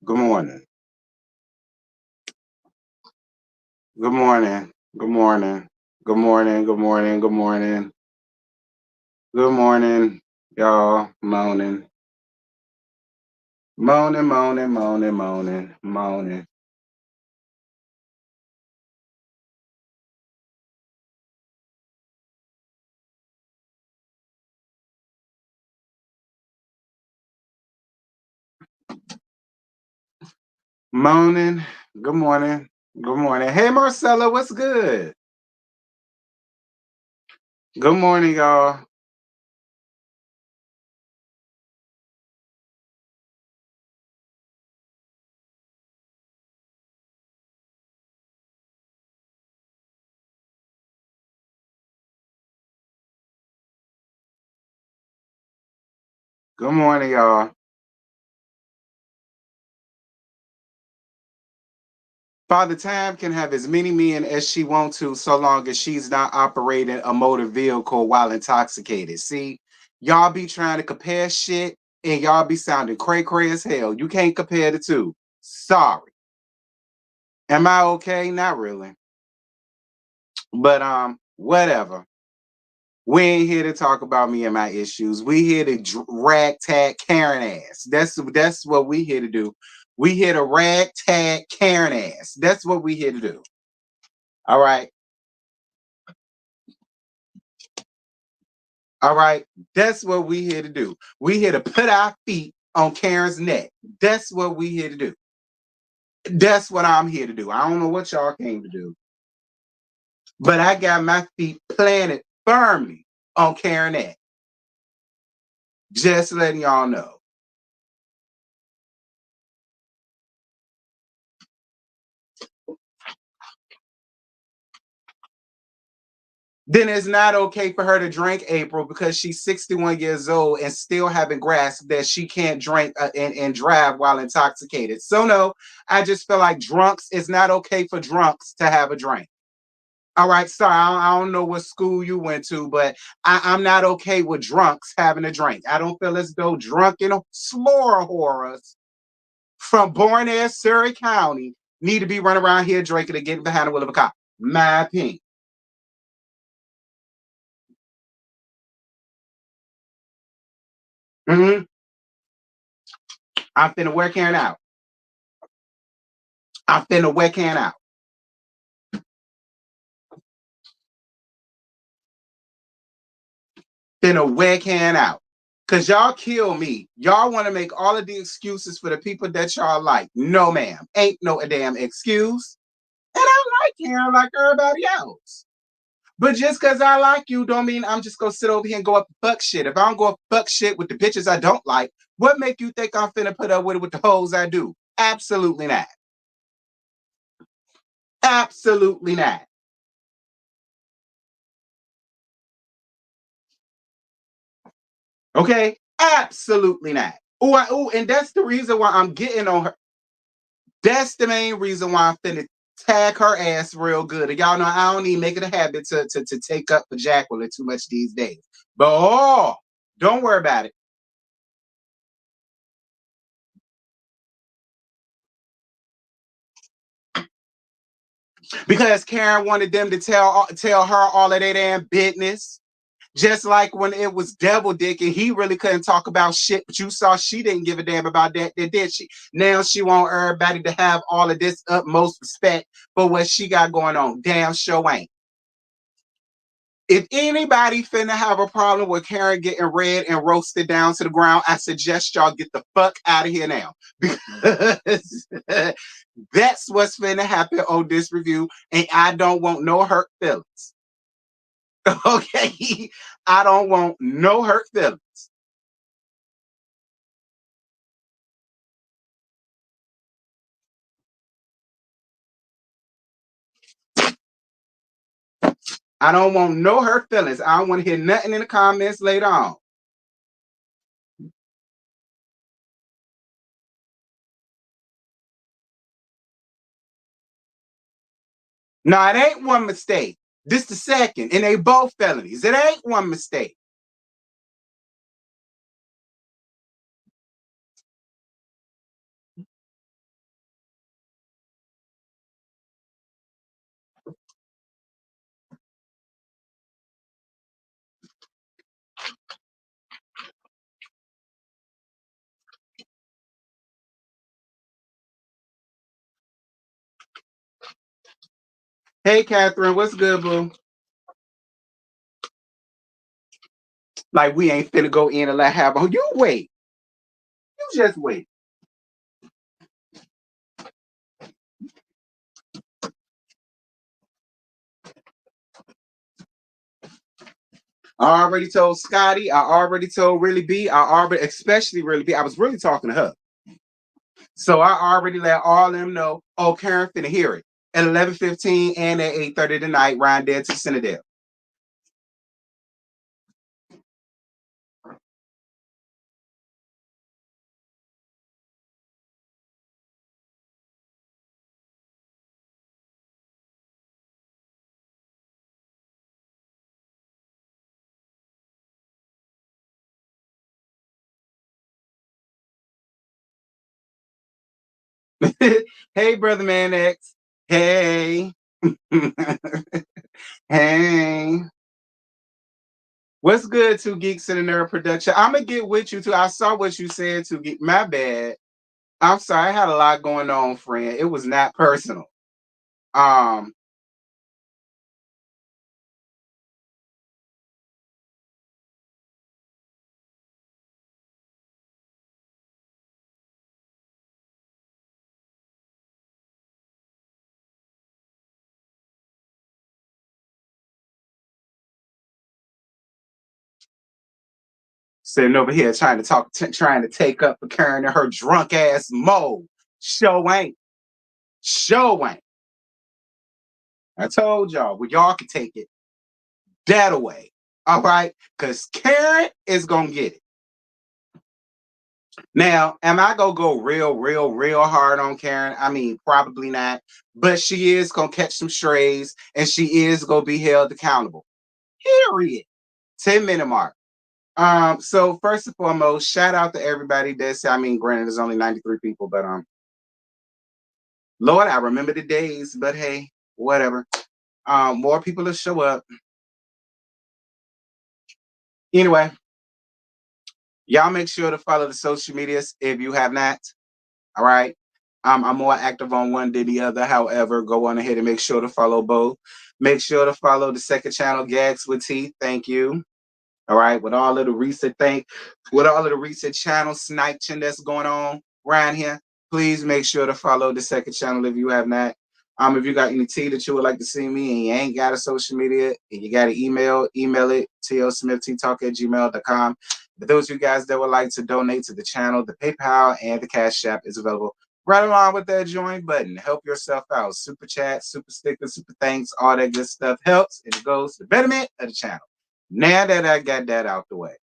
Good morning. Good morning. Good morning. Good morning. Good morning. Good morning. Good morning, y'all. Moaning. Moaning, moaning, moaning, moaning, moaning. Moaning. Good morning. Good morning. Hey Marcella, what's good? Good morning, y'all. Good morning, y'all. Father Time can have as many men as she wants to, so long as she's not operating a motor vehicle while intoxicated. See, y'all be trying to compare shit, and y'all be sounding cray cray as hell. You can't compare the two. Sorry. Am I okay? Not really. But whatever. We ain't here to talk about me and my issues. We here to ragtag Karen ass. That's what we here to do. We here to ragtag Karen ass. That's what we here to do. All right. All right. That's what we here to do. We here to put our feet on Karen's neck. That's what we here to do. That's what I'm here to do. I don't know what y'all came to do, but I got my feet planted firmly on Karen's neck. Just letting y'all know. Then it's not okay for her to drink, April, because she's 61 years old and still haven't grasped that she can't drink and drive while intoxicated. So no, I just feel like drunks, it's not okay for drunks to have a drink. All right, sorry, I don't know what school you went to, but I'm not okay with drunks having a drink. I don't feel as though drunken slore horrors from Born Air, Surrey County need to be running around here drinking and getting behind the wheel of a cop. My opinion. Mm-hmm. I'm finna wear Karen out. I'm finna wear Karen out. Finna wear Karen out. Cause y'all kill me. Y'all want to make all of the excuses for the people that y'all like. No, ma'am. Ain't no damn excuse. And I like Karen like everybody else. But just because I like you don't mean I'm just gonna sit over here and go up fuck shit. If I don't go up fuck shit with the bitches I don't like, what make you think I'm finna put up with it with the hoes I do? Absolutely not. Absolutely not. Okay? Absolutely not. Oh, and that's the reason why I'm getting on her. That's the main reason why I'm finna tag her ass real good. And y'all know I don't even make it a habit to take up for Jacqueline too much these days. But don't worry about it. Because Karen wanted them to tell her all of their damn business. Just like when it was Devil Dick and he really couldn't talk about shit, but you saw she didn't give a damn about that, did she? Now she want everybody to have all of this utmost respect for what she got going on. Damn sure ain't. If anybody finna have a problem with Karen getting red and roasted down to the ground, I suggest y'all get the fuck out of here now. Because that's what's finna happen on this review, and I don't want no hurt feelings. Okay? I don't want no hurt feelings. I don't want no hurt feelings. I don't want to hear nothing in the comments later on. No, it ain't one mistake. This the second, and they both felonies. It ain't one mistake. Hey, Catherine, what's good, boo? Like we ain't finna go in and let have. Oh, you wait. You just wait. I already told Scotty. I already told Really B. I already, especially Really B. I was really talking to her. So I already let all them know. Oh, Karen finna hear it at 11:15 and at 8:30 tonight. Ryan dead to Citadel. Hey, brother man X. Hey. Hey. What's good, Two Geeks in the Nerd Production? I'm gonna get with you too. I saw what you said to get my bad. I'm sorry, I had a lot going on, friend. It was not personal. Um, Sitting over here trying to talk, trying to take up for Karen and her drunk ass mode. Show ain't, show ain't. I told y'all, well, y'all can take it that away. All right, because Karen is gonna get it. Now, am I gonna go real hard on Karen? I mean, probably not, but she is gonna catch some strays and she is gonna be held accountable. Period. 10-minute mark. So first and foremost, shout out to everybody that's I mean, granted, there's only 93 people, but Lord, I remember the days, but hey, whatever. More people will show up. Anyway, y'all make sure to follow the social medias if you have not. All right. I'm more active on one than the other. However, go on ahead and make sure to follow both. Make sure to follow the second channel, Gags with Teeth. Thank you. All right, with all of the recent channel sniping that's going on around here, please make sure to follow the second channel if you have not. If you got any tea that you would like to see me and you ain't got a social media and you got an email it tlsmithteatalk@gmail.com. For those of you guys that would like to donate to the channel, the PayPal and the Cash App is available right along with that join button. Help yourself out. Super chat, super sticker, super thanks, all that good stuff helps and it goes to the betterment of the channel. Now that I got that out the way,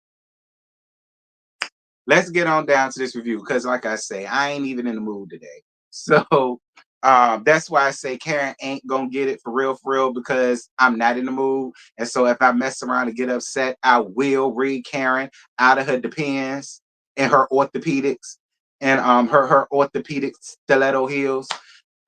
let's get on down to this review because, like I say, I ain't even in the mood today. So that's why I say Karen ain't gonna get it for real, because I'm not in the mood. And so if I mess around and get upset, I will read Karen out of her depends and her orthopedics and her orthopedic stiletto heels.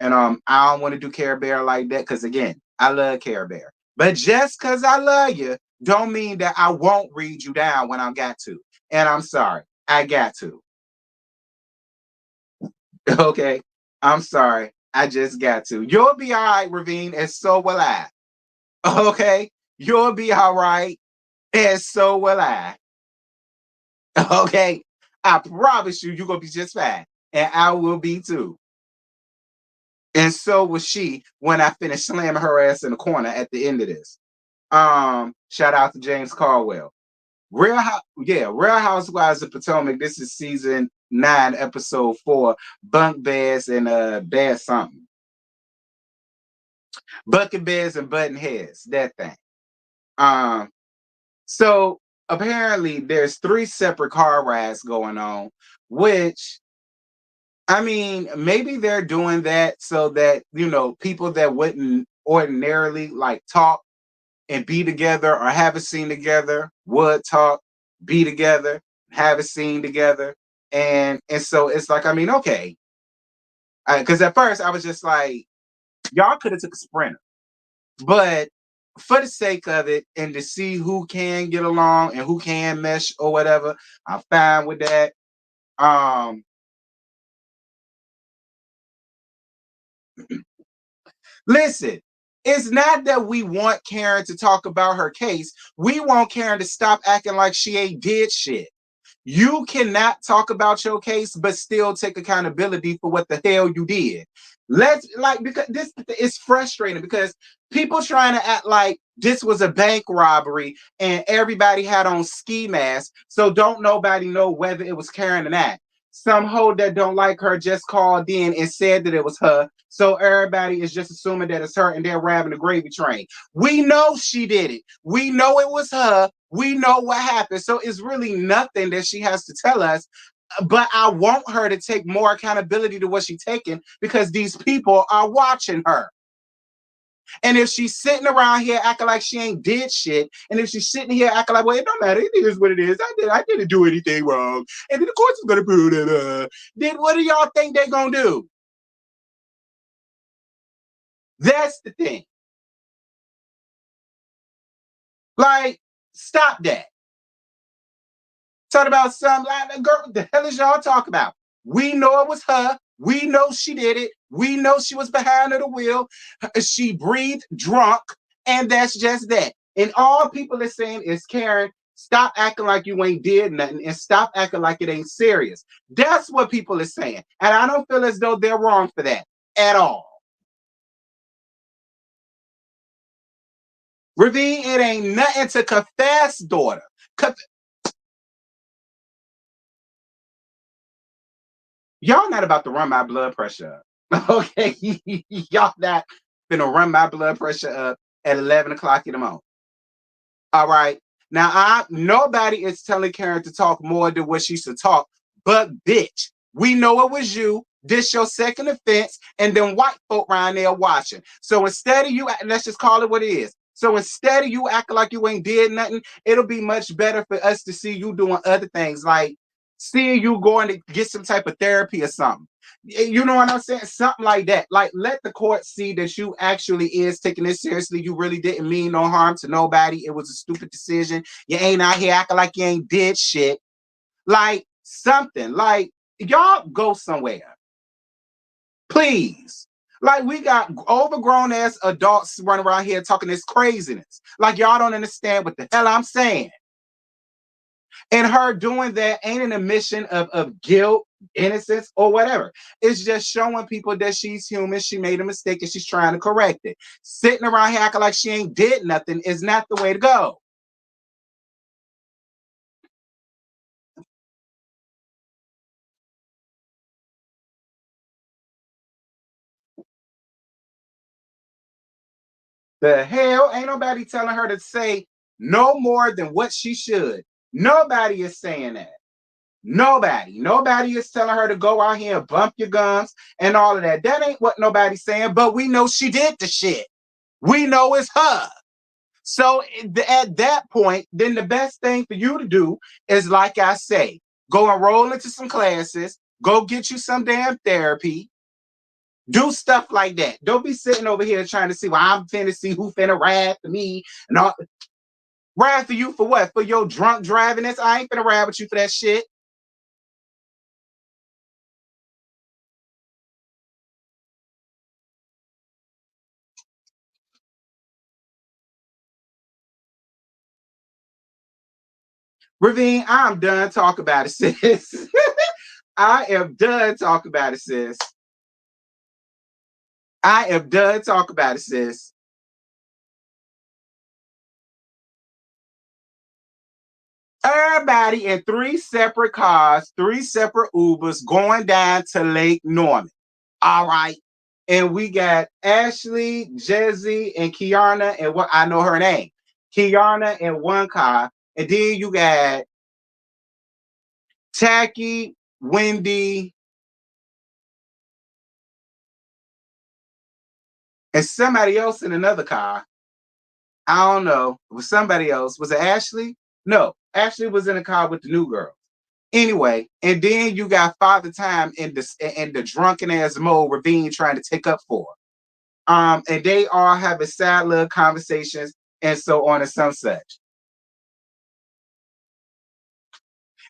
And I don't want to do Care Bear like that because again, I love Care Bear. But just because I love you, don't mean that I won't read you down when I got to. And I'm sorry, I got to. Okay. I'm sorry. I just got to. You'll be all right, Ravine, and so will I. Okay. You'll be all right, and so will I. Okay. I promise you, you're gonna be just fine. And I will be too. And so was she when I finished slamming her ass in the corner at the end of this. Shout out to James Caldwell. Real Housewives of Potomac. This is season 9, episode 4. Bunk beds and bed something. Bucket beds and button heads. That thing. Um, so apparently there's 3 separate car rides going on, which I mean, maybe they're doing that so that people that wouldn't ordinarily like talk and be together or have a scene together would talk, be together, have a scene together. And so it's like, I mean, okay. Because at first I was just like, y'all could have took a sprinter. But for the sake of it and to see who can get along and who can mesh or whatever, I'm fine with that. Um, Listen, It's not that we want Karen to talk about her case. We want Karen to stop acting like she ain't did shit. You cannot talk about your case, but still take accountability for what the hell you did. Let's like, because this is frustrating because people trying to act like this was a bank robbery and everybody had on ski masks, so don't nobody know whether it was Karen or not. Some hoe that don't like her just called in and said that it was her, so everybody is just assuming that it's her and they're grabbing the gravy train. We know she did it. We know it was her. We know what happened. So it's really nothing that she has to tell us. But I want her to take more accountability to what she's taking because these people are watching her. And if she's sitting around here acting like she ain't did shit, and if she's sitting here acting like, well, it don't matter, it is what it is. I didn't do anything wrong. And then the courts is gonna prove that then what do y'all think they're gonna do? That's the thing. Like, stop that. Talk about something like, girl, what the hell is y'all talk about? We know it was her. We know she did it. We know she was behind the wheel. She breathed drunk, and that's just that. And all people are saying is, Karen, stop acting like you ain't did nothing and stop acting like it ain't serious. That's what people are saying. And I don't feel as though they're wrong for that at all. Ravine, it ain't nothing to confess, daughter. Y'all not about to run my blood pressure up. Okay. Y'all not gonna run my blood pressure up at 11 o'clock in the morning. All right. Now nobody is telling Karen to talk more than what she should talk, but bitch, we know it was you. This your second offense, and then white folk around there watching. So instead of you, let's just call it what it is. So instead of you acting like you ain't did nothing, it'll be much better for us to see you doing other things, like seeing you going to get some type of therapy or something. You know what I'm saying? Something like that. Like, let the court see that you actually is taking this seriously. You really didn't mean no harm to nobody. It was a stupid decision. You ain't out here acting like you ain't did shit. Like something. Like, y'all go somewhere. Please. Like, we got overgrown ass adults running around here talking this craziness. Like, y'all don't understand what the hell I'm saying. And her doing that ain't an admission of guilt, innocence, or whatever. It's just showing people that she's human. She made a mistake and she's trying to correct it. Sitting around here acting like she ain't did nothing is not the way to go. The hell? Ain't nobody telling her to say no more than what she should. Nobody is saying that. Nobody. Nobody is telling her to go out here and bump your gums and all of that. That ain't what nobody's saying, but we know she did the shit. We know it's her. So at that point, then the best thing for you to do is, like I say, go enroll into some classes, go get you some damn therapy, do stuff like that. Don't be sitting over here trying to see, well, I'm finna see who finna ride for me and all. Ride for you for what? For your drunk driving? This I ain't finna ride with you for that shit. Ravine, I'm done talking about it, sis. I am done talking about it, sis. I am done talking about it, sis. Everybody in three separate cars, three separate Ubers going down to Lake Norman. All right. And we got Ashley, Jezzy, and Kiana, and what I know her name. Kiana in one car. And then you got Tacky, Wendy, and somebody else in another car. I don't know. It was somebody else. Was it Ashley? No, Ashley was in a car with the new girl. Anyway, and then you got Father Time in the drunken ass mode Ravine trying to take up for her. And they all having sad little conversations and so on and some such.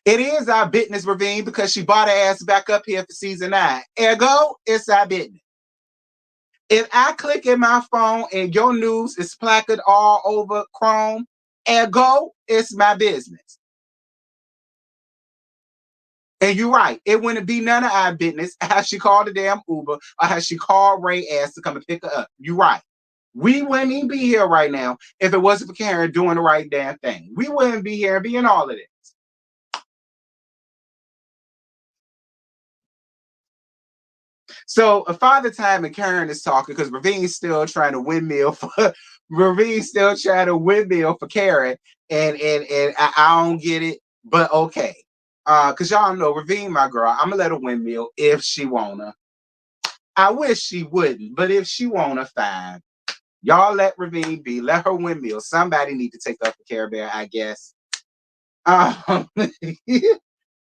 It is our business, Ravine, because she bought her ass back up here for season 9. Ergo, it's our business. If I click in my phone and your news is placarded all over Chrome, ergo, it's my business. And you're right. It wouldn't be none of our business how she called the damn Uber or how she called Ray ass to come and pick her up. You're right. We wouldn't even be here right now if it wasn't for Karen doing the right damn thing. We wouldn't be here being all of this. So a father time and Karen is talking because Ravine's still trying to windmill for Ravine's still trying to windmill for Karen, and I don't get it, but okay. Cause y'all know Ravine, my girl, I'm gonna let her windmill if she wanna. I wish she wouldn't, but if she wanna, fine. Y'all let Ravine be. Let her windmill. Somebody need to take up the Care Bear, I guess. Um,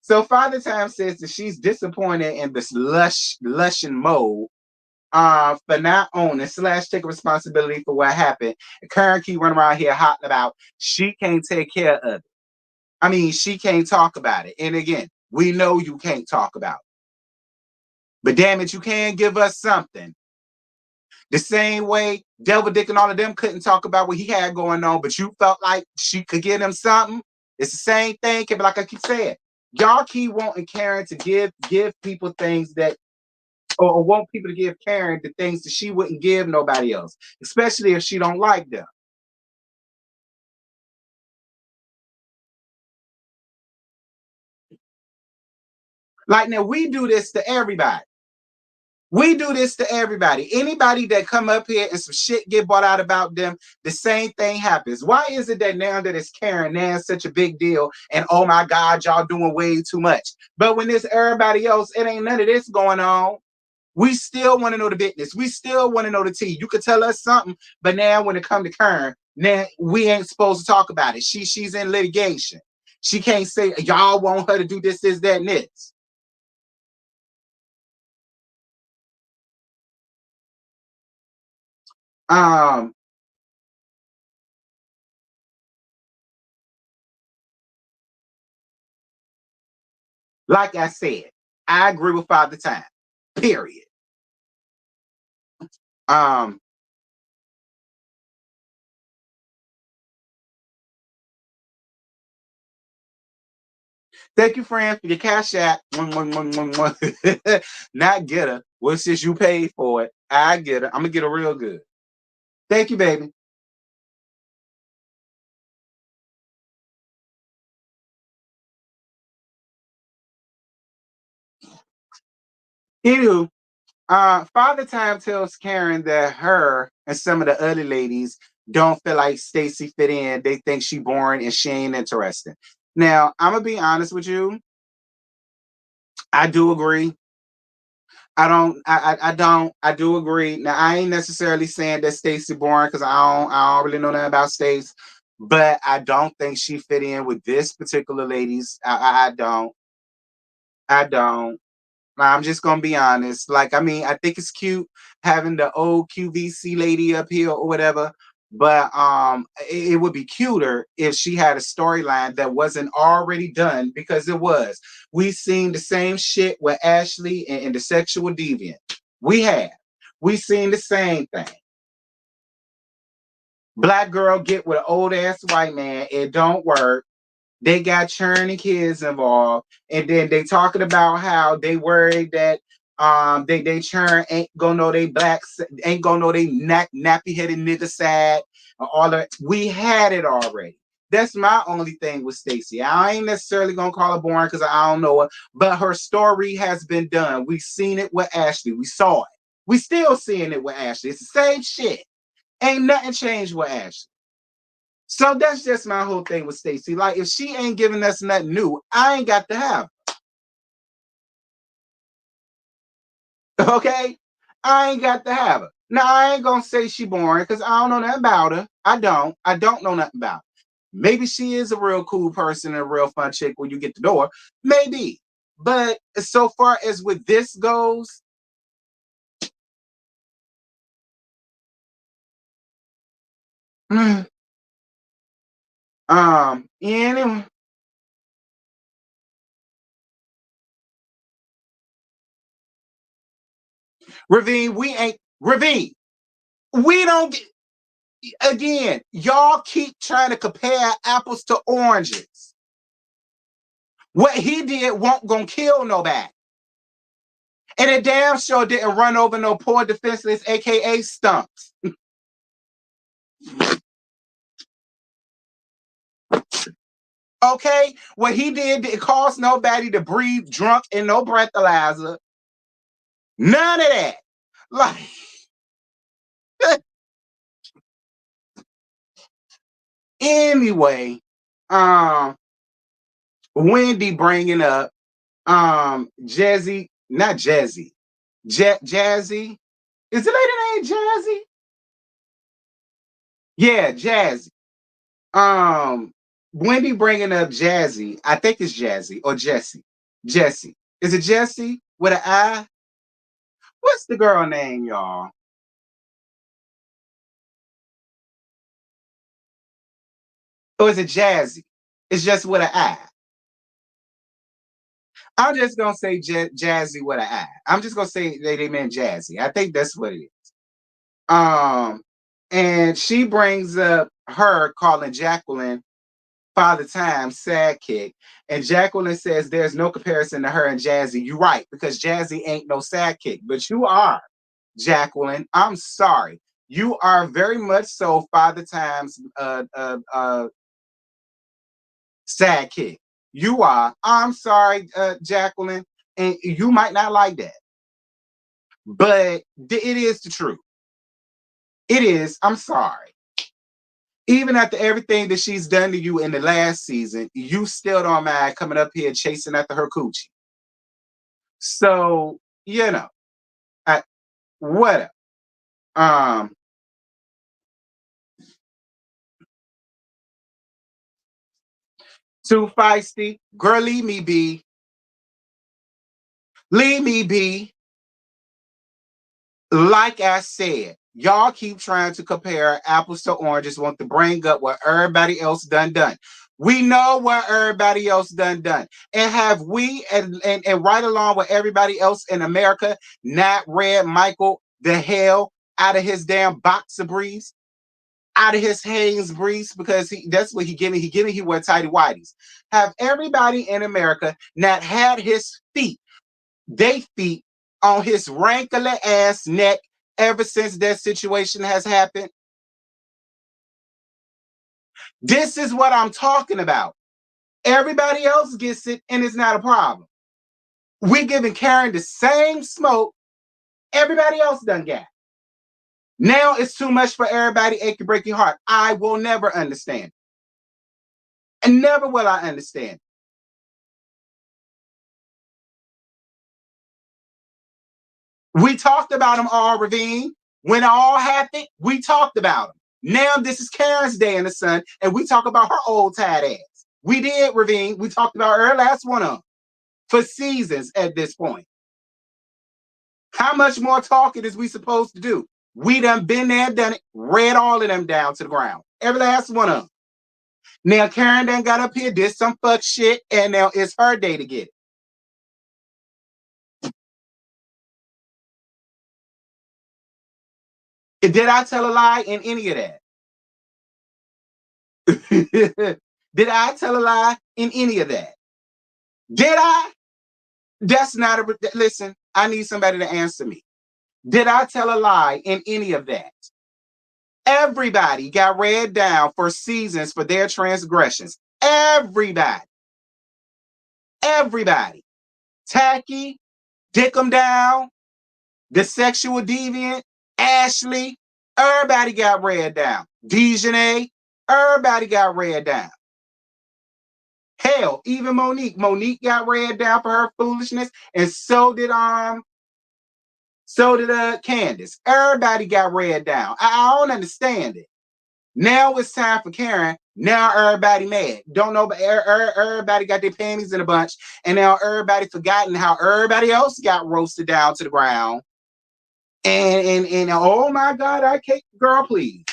so Father Time says that she's disappointed in this lushing mode for not owning slash taking responsibility for what happened. And Karen keep running around here hopping about she can't take care of it. I mean, she can't talk about it. And again, we know you can't talk about it. But damn it, you can give us something. The same way Devil Dick and all of them couldn't talk about what he had going on, but you felt like she could give him something. It's the same thing, like I keep saying. Y'all keep wanting Karen to give people things that or want people to give Karen the things that she wouldn't give nobody else, especially if she don't like them. Like now, we do this to everybody. We do this to everybody. Anybody that come up here and some shit get brought out about them, the same thing happens. Why is it that now that it's Karen, now it's such a big deal, and oh my God, y'all doing way too much. But when it's everybody else, it ain't none of this going on. We still want to know the business. We still want to know the tea. You could tell us something, but now when it come to Karen, now we ain't supposed to talk about it. She's in litigation. She can't say y'all want her to do this, that, and this. Um, like I said, I agree with Father Time. Period. Um, thank you, friend, for your cash app. Not get her. Well, since you paid for it, I get her. I'm gonna get her real good. Thank you, baby. Anywho, Father Time tells Karen that her and some of the other ladies don't feel like Stacy fit in. They think she boring and she ain't interesting. Now, I'm gonna be honest with you. I do agree. I do agree. Now, I ain't necessarily saying that Stacy boring because I don't really know nothing about Stacy, but I don't think she fit in with this particular ladies. I don't. I don't. I'm just gonna be honest. Like, I mean, I think it's cute having the old QVC lady up here or whatever, but it would be cuter if she had a storyline that wasn't already done because it was. We seen the same shit with Ashley and the sexual deviant. We have. We seen the same thing. Black girl get with an old ass white man. It don't work. They got churning kids involved, and then they talking about how they worried that they churn ain't gonna know they blacks ain't gonna know they nappy headed nigga sad or all that. We had it already. That's my only thing with Stacey. I ain't necessarily gonna call her boring because I don't know her, but her story has been done. We've seen it with Ashley. We saw it. We still seeing it with Ashley. It's the same shit. Ain't nothing changed with Ashley. So that's just my whole thing with Stacey. Like, if she ain't giving us nothing new, I ain't got to have her. Okay? I ain't got to have her. Now, I ain't gonna say she boring because I don't know nothing about her. I don't. I don't know nothing about her. Maybe she is a real cool person and a real fun chick when you get the door. Maybe. But so far as with this goes, anyway, Ravine, Ravine, we don't get, again, y'all keep trying to compare apples to oranges. What he did won't gonna kill nobody. And it damn sure didn't run over no poor defenseless, aka stumps. Okay? What he did cost nobody to breathe drunk and no breathalyzer. None of that. Like, anyway, Wendy bringing up Jazzy, not Jazzy, Jazzy. Is the lady named Jazzy? Yeah, Jazzy. Wendy bringing up Jazzy. I think it's Jazzy or Jessie. Jessie. Is it Jessie with an I? What's the girl name, y'all? Or is it Jazzy? It's just with an I. I'm just gonna say Jazzy with an I. I'm just gonna say they meant Jazzy. I think that's what it is. Um, and she brings up her calling Jacqueline Father Time sidekick, and Jacqueline says there's no comparison to her and Jazzy. You're right, because Jazzy ain't no sidekick, but you are, Jacqueline. I'm sorry. You are very much so Father Time's sidekick. You are. I'm sorry, Jacqueline, and you might not like that, but it is the truth. It is. I'm sorry. Even after everything that she's done to you in the last season, you still don't mind coming up here chasing after her coochie. So, I, what? Um, Too feisty, girl. Leave me be. Leave me be. Like I said, y'all keep trying to compare apples to oranges, want to bring up what everybody else done. We know what everybody else done. And have we and right along with everybody else in America not read Michael the hell out of his damn boxer briefs, out of his Hanes briefs, because that's what he wear tighty whities. Have everybody in America not had his feet, they feet on his rankly ass neck ever since that situation has happened? This is what I'm talking about. Everybody else gets it, and it's not a problem. We're giving Karen the same smoke everybody else done got. Now it's too much for everybody, achy break your heart. I will never understand. And never will I understand. We talked about them all, Ravine. When it all happened, we talked about them. Now this is Karen's day in the sun, and we talk about her old tired ass. We did, Ravine. We talked about her last one of them for seasons at this point. How much more talking is we supposed to do? We done been there, done it, read all of them down to the ground. Every last one of them. Now Karen done got up here, did some fuck shit, and now it's her day to get it. Did I tell a lie in any of that? Did I tell a lie in any of that? Did I? That's not a listen. I need somebody to answer me. Did I tell a lie in any of that? Everybody got read down for seasons for their transgressions. Everybody. Everybody. Tacky, dick them down, the sexual deviant, Ashley, everybody got read down. Dejanay, everybody got read down. Hell, even Monique. Monique got read down for her foolishness, and so did Candace. Everybody got read down. I don't understand it. Now it's time for Karen. Now everybody mad. Don't know, but everybody got their panties in a bunch, and now everybody forgotten how everybody else got roasted down to the ground. And oh my God, I can't, girl, please.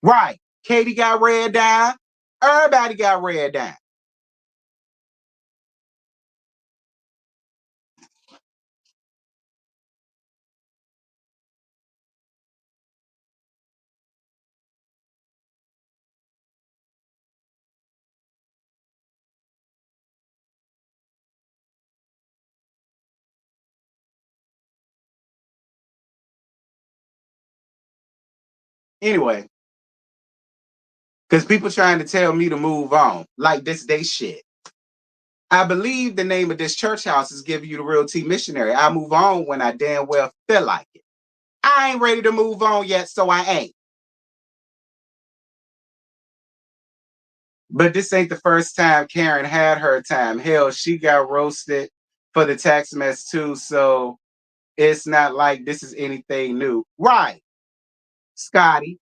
Right. Katie got read down. Everybody got read down. Anyway, because people trying to tell me to move on, like this they shit. I believe the name of this church house is giving you the real T missionary. I move on when I damn well feel like it. I ain't ready to move on yet, so I ain't. But this ain't the first time Karen had her time. Hell, she got roasted for the tax mess too, so it's not like this is anything new. Right, Scotty.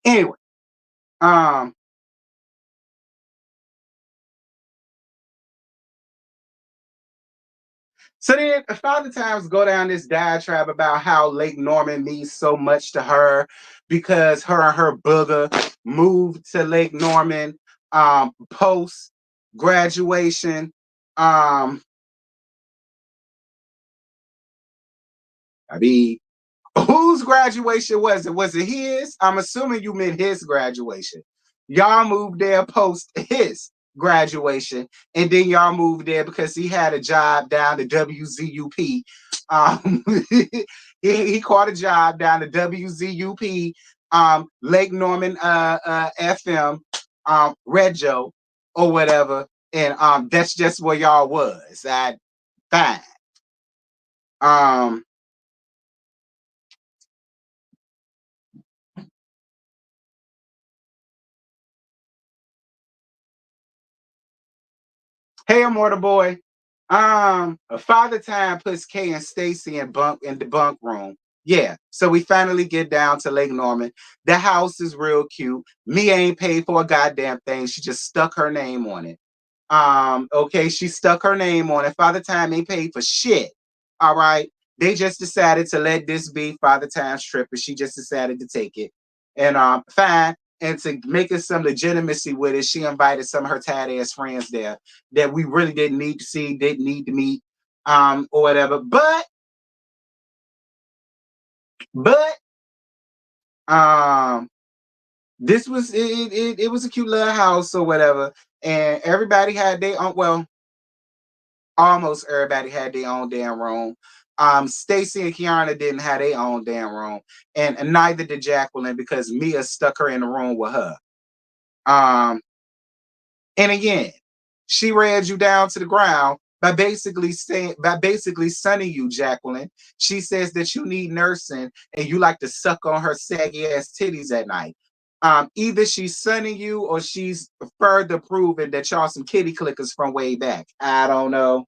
Anyway, um, so then Father Times go down this diatribe about how Lake Norman means so much to her because her and her booger moved to Lake Norman post graduation. Um, I mean, whose graduation was it? Was it his? I'm assuming you meant his graduation. Y'all moved there post his graduation, and then y'all moved there because he had a job down to WZUP. Um, he caught a job down to WZUP, Lake Norman FM, Red Joe, or whatever, and that's just where y'all was. I fine. Um, hey, Immortal Boy. Father Time puts Kay and Stacy in the bunk room. Yeah, so we finally get down to Lake Norman. The house is real cute. Mia ain't paid for a goddamn thing. She just stuck her name on it. Okay, she stuck her name on it. Father Time ain't paid for shit. All right. They just decided to let this be Father Time's trip, and she just decided to take it. And fine. And to make us some legitimacy with it, she invited some of her tired ass friends there that we really didn't need to see, didn't need to meet, or whatever. But um this was it was a cute little house or whatever. And everybody had their own, well, almost everybody had their own damn room. Stacy and Kiana didn't have their own damn room, and neither did Jacqueline because Mia stuck her in the room with her. Um, and again, she read you down to the ground by basically sunning you, Jacqueline. She says that you need nursing and you like to suck on her saggy ass titties at night. Either she's sunning you or she's further proving that y'all some kitty clickers from way back. I don't know.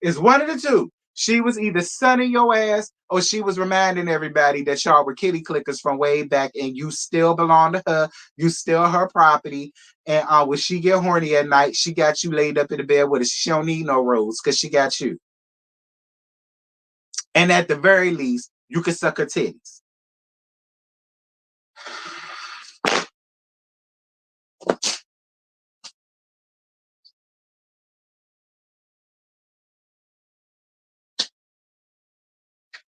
It's one of the two. She was either sunning your ass or she was reminding everybody that y'all were kitty clickers from way back and you still belong to her. You still her property. And when she get horny at night, she got you laid up in the bed with her. She don't need no rose because she got you. And at the very least, you can suck her titties.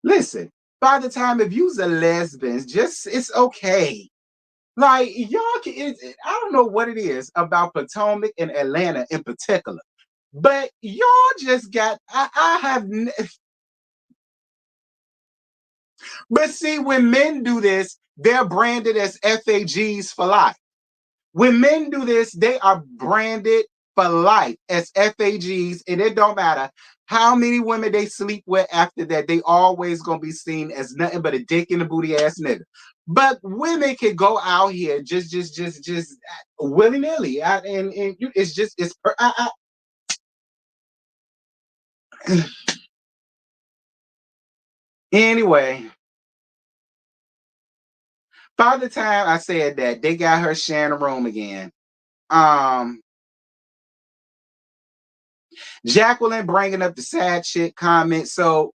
Listen, by the time if you's a lesbian, just it's okay. Like y'all can, I don't know what it is about Potomac and Atlanta in particular, but y'all just got. I have, but see, when men do this, they're branded as FAGs for life. When men do this, they are branded for life as FAGs, and it don't matter how many women they sleep with after that. They always gonna be seen as nothing but a dick in the booty ass nigga. But women can go out here just willy nilly, and it's just it's. Anyway, by the time I said that, they got her sharing a room again. Um, Jacqueline bringing up the sad shit comment. So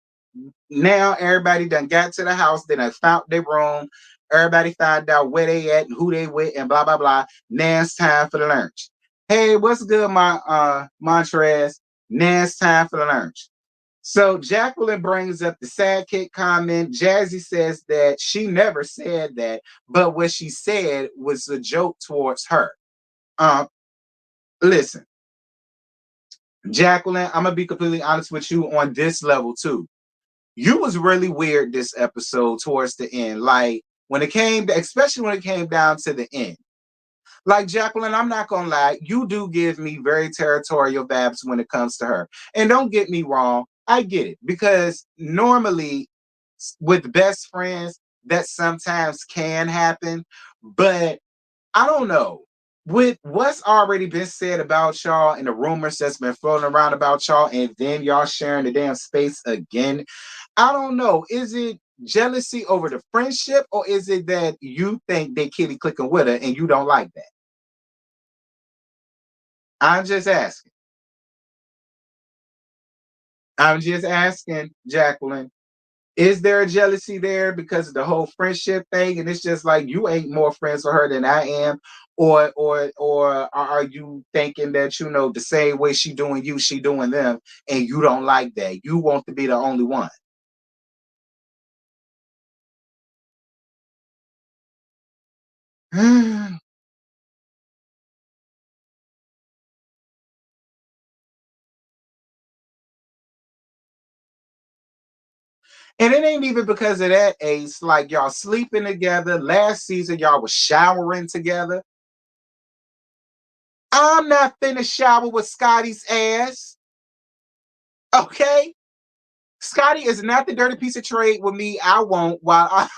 now everybody done got to the house. They done found their room. Everybody found out where they at and who they with and blah, blah, blah. Now it's time for the lunch. Hey, what's good, my Montrez? Now it's time for the lunch. So Jacqueline brings up the sidekick comment. Jazzy says that she never said that, but what she said was a joke towards her. Um, Listen, Jacqueline, I'm gonna be completely honest with you on this level too. You was really weird this episode towards the end. Like when it came, especially when it came down to the end. Like Jacqueline, I'm not gonna lie, you do give me very territorial vibes when it comes to her. And don't get me wrong, I get it because normally with best friends, that sometimes can happen, but I don't know. With what's already been said about y'all and the rumors that's been floating around about y'all, and then y'all sharing the damn space again, I don't know. Is it jealousy over the friendship, or is it that you think they kitty clicking with her and you don't like that? I'm just asking. I'm just asking, Jacqueline. Is there a jealousy there because of the whole friendship thing? And it's just like you ain't more friends with her than I am, or are you thinking that you know the same way she doing you, she doing them, and you don't like that? You want to be the only one. And it ain't even because of that, Ace. Like y'all sleeping together. Last season, y'all was showering together. I'm not finna shower with Scotty's ass. Okay? Scotty is not the dirty piece of trade with me. I won't while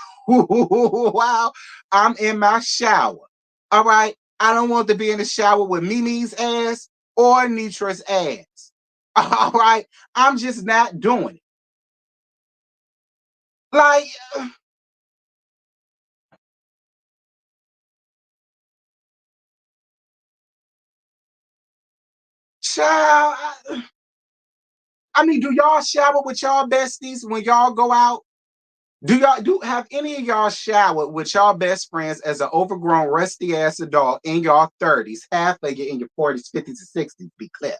I'm in my shower. All right. I don't want to be in the shower with Mimi's ass or Nitra's ass. All right. I'm just not doing it. Like, child. I mean, do y'all shower with y'all besties when y'all go out? Do y'all do have any of y'all showered with y'all best friends as an overgrown, rusty ass adult in y'all 30s, half of you in your 40s, 50s, and 60s, be clear.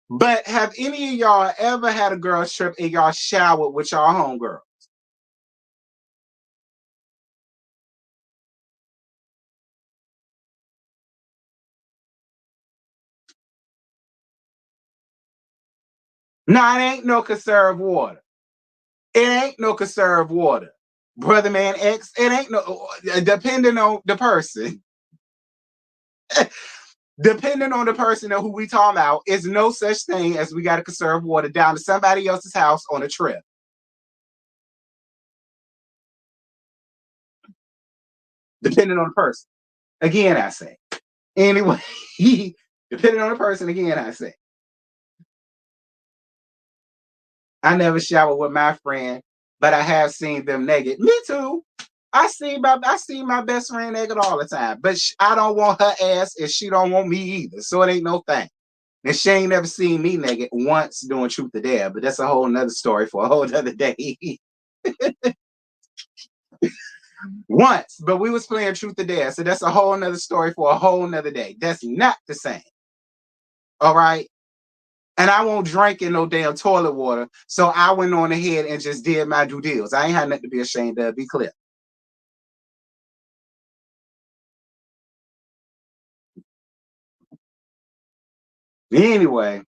But have any of y'all ever had a girl trip and y'all showered with y'all homegirl? Nah, it ain't no conserved water. It ain't no conserved water. Brother man X, it ain't no depending on the person. Depending on the person who we talking about, is no such thing as we got to conserve water down to somebody else's house on a trip. Depending on the person. Again, I say. Anyway, depending on the person, again, I say. I never shower with my friend, but I have seen them naked. Me too. I see my best friend naked all the time, but I don't want her ass, and she don't want me either. So it ain't no thing. And she ain't never seen me naked once doing truth or dare, but that's a whole nother story for a whole nother day. Once, but we was playing truth or dare, so that's a whole nother story for a whole nother day. That's not the same. All right. And I won't drink in no damn toilet water. So I went on ahead and just did my due deals. I ain't had nothing to be ashamed of. Be clear. Anyway,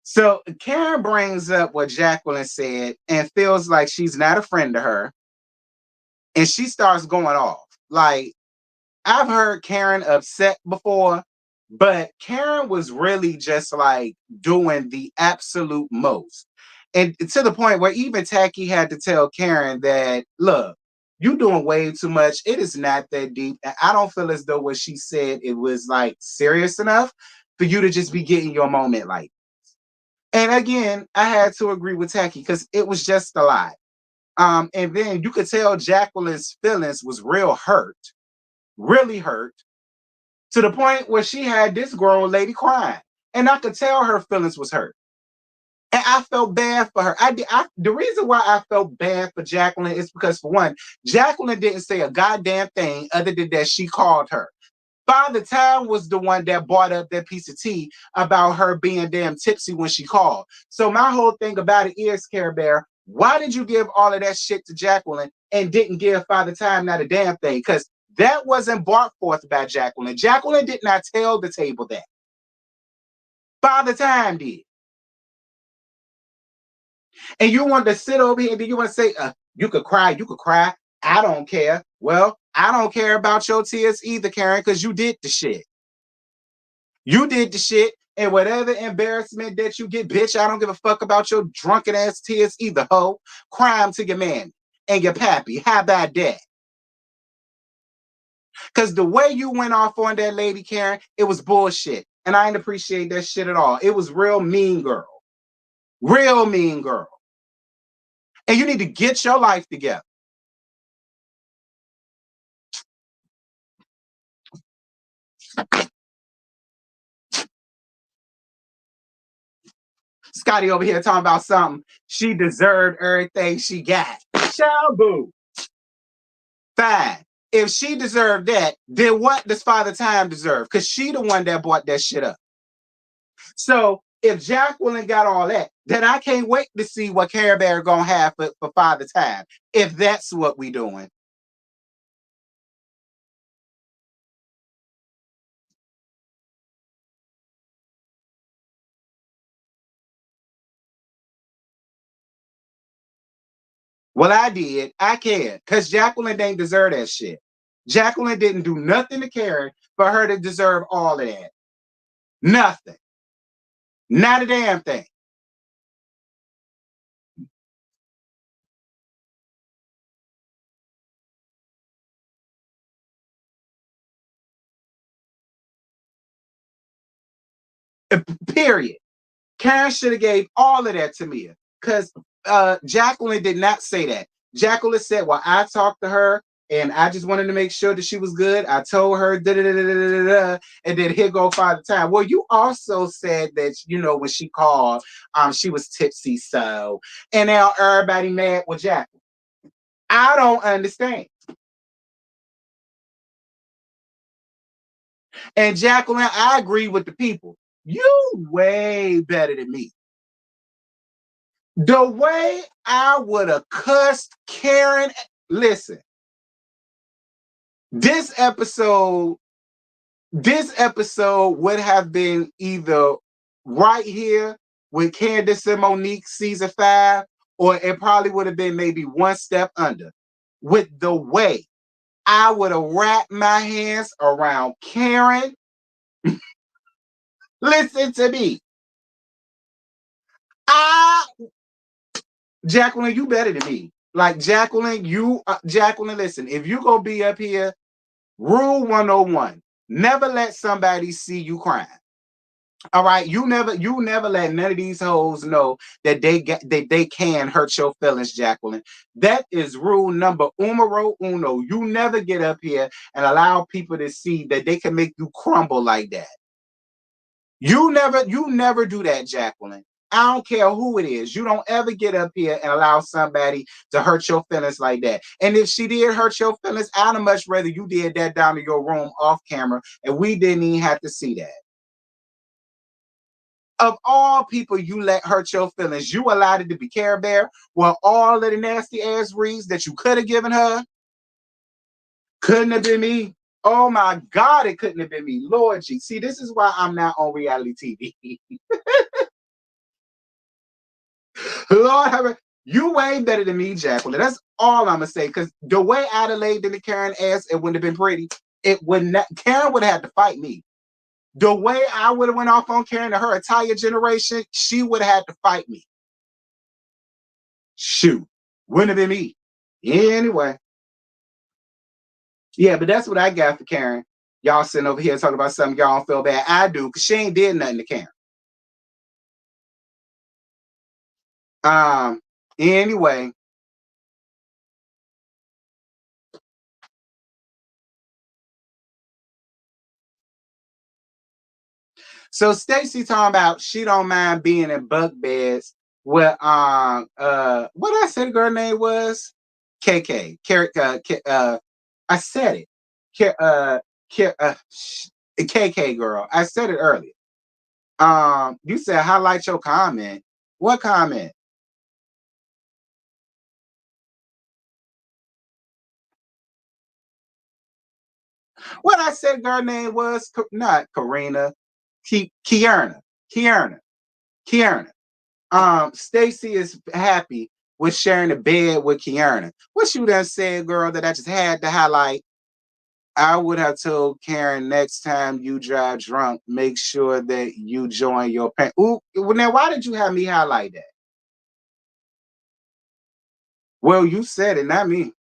so Karen brings up what Jacqueline said and feels like she's not a friend to her. And she starts going off. Like, I've heard Karen upset before, but Karen was really just like doing the absolute most. And to the point where even Tacky had to tell Karen that, look, you doing way too much. It is not that deep. And I don't feel as though what she said it was like serious enough for you to just be getting your moment like. And again, I had to agree with Tacky because it was just a lot. And then you could tell Jacqueline's feelings was real hurt, really hurt, to the point where she had this grown lady crying. And I could tell her feelings was hurt. And I felt bad for her. The reason why I felt bad for Jacqueline is because, for one, Jacqueline didn't say a goddamn thing other than that she called her. Father Time was the one that brought up that piece of tea about her being damn tipsy when she called. So my whole thing about it is, Care Bear, why did you give all of that shit to Jacqueline and didn't give Father Time not a damn thing? Because that wasn't brought forth by Jacqueline. Jacqueline did not tell the table that. Father Time did. And you want to sit over here and then you want to say, you could cry, you could cry. I don't care. Well, I don't care about your tears either, Karen, because you did the shit. You did the shit, and whatever embarrassment that you get, bitch, I don't give a fuck about your drunken ass tears either, ho. Cry 'em to your man and your pappy. How about that? Because the way you went off on that lady, Karen, it was bullshit. And I didn't appreciate that shit at all. It was real mean girl. Real mean girl. And you need to get your life together. Scotty over here talking about something. She deserved everything she got. Shabu. Fine. If she deserved that, then what does Father Time deserve? Because she the one that brought that shit up. So if Jacqueline got all that, then I can't wait to see what Care Bear gonna have for Father Time. If that's what we doing. Well, I did. I can. Because Jacqueline didn't deserve that shit. Jacqueline didn't do nothing to Karen for her to deserve all of that. Nothing. Not a damn thing. Period. Karen should have gave all of that to Mia. Because Jacqueline did not say that. Jacqueline said, well, I talked to her and I just wanted to make sure that she was good. I told her, da, da, da, da, da, da, and then here go Father Time. Well, you also said that, when she called, she was tipsy, so, and now everybody mad with Jacqueline. I don't understand. And Jacqueline, I agree with the people. You way better than me. The way I would have cussed Karen, listen, this episode, this episode would have been either right here with Candace and Monique season 5, or it probably would have been maybe one step under. With the way I would have wrapped my hands around Karen. Listen to me. I Jacqueline, you better than me. Like Jacqueline, Jacqueline, listen, if you gonna be up here, rule 101, never let somebody see you crying. All right, you never let none of these hoes know that they can hurt your feelings, Jacqueline. That is rule number numero uno. You never get up here and allow people to see that they can make you crumble like that. You never do that, Jacqueline. I don't care who it is. You don't ever get up here and allow somebody to hurt your feelings like that. And if she did hurt your feelings, I'd much rather you did that down in your room off camera and we didn't even have to see that. Of all people you let hurt your feelings, you allowed it to be Care Bear. Well, all of the nasty ass reads that you could have given her couldn't have been me. Oh my God, it couldn't have been me. Lord G. See, this is why I'm not on reality TV. Lord, you way better than me, Jacqueline. That's all I'm gonna say. Because the way I'd have laid in the Karen ass, it wouldn't have been pretty. It would not. Karen would have had to fight me. The way I would have went off on Karen to her entire generation, she would have had to fight me. Shoot, wouldn't have been me. Anyway, yeah, but that's what I got for Karen. Y'all sitting over here talking about something y'all don't feel bad. I do, because she ain't did nothing to Karen. Um, anyway, So Stacy talking about she don't mind being in bunk beds with what I said the girl name was KK. I said it. K, K, KK girl. I said it earlier. You said highlight your comment. What comment? What I said girl name was not Karina. Kierna. Kierna. Kierna. Stacy is happy with sharing the bed with Kierna. What you done said, girl, that I just had to highlight. I would have told Karen next time you drive drunk, make sure that you join your parents. Ooh, well, now why did you have me highlight that? Well, you said it, not me.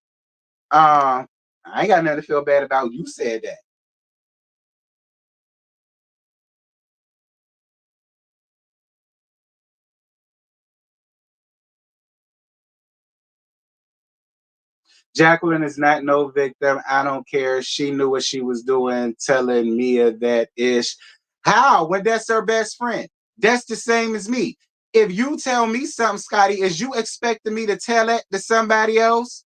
I ain't got nothing to feel bad about. You said that. Jacqueline is not no victim. I don't care. She knew what she was doing, telling Mia that ish. How? When that's her best friend. That's the same as me. If you tell me something, Scotty, is you expecting me to tell it to somebody else?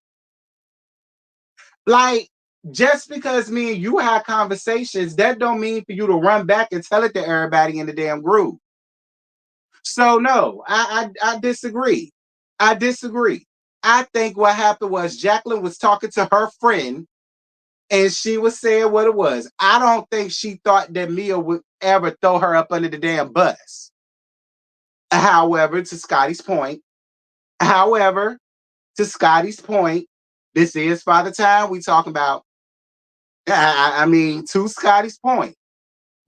Like, just because me and you have conversations, that don't mean for you to run back and tell it to everybody in the damn group. So no, I disagree. I disagree. I think what happened was Jacqueline was talking to her friend and she was saying what it was. I don't think she thought that Mia would ever throw her up under the damn bus. However, to Scotty's point, however, to Scotty's point, this is Father Time we talking about. I mean, to Scotty's point,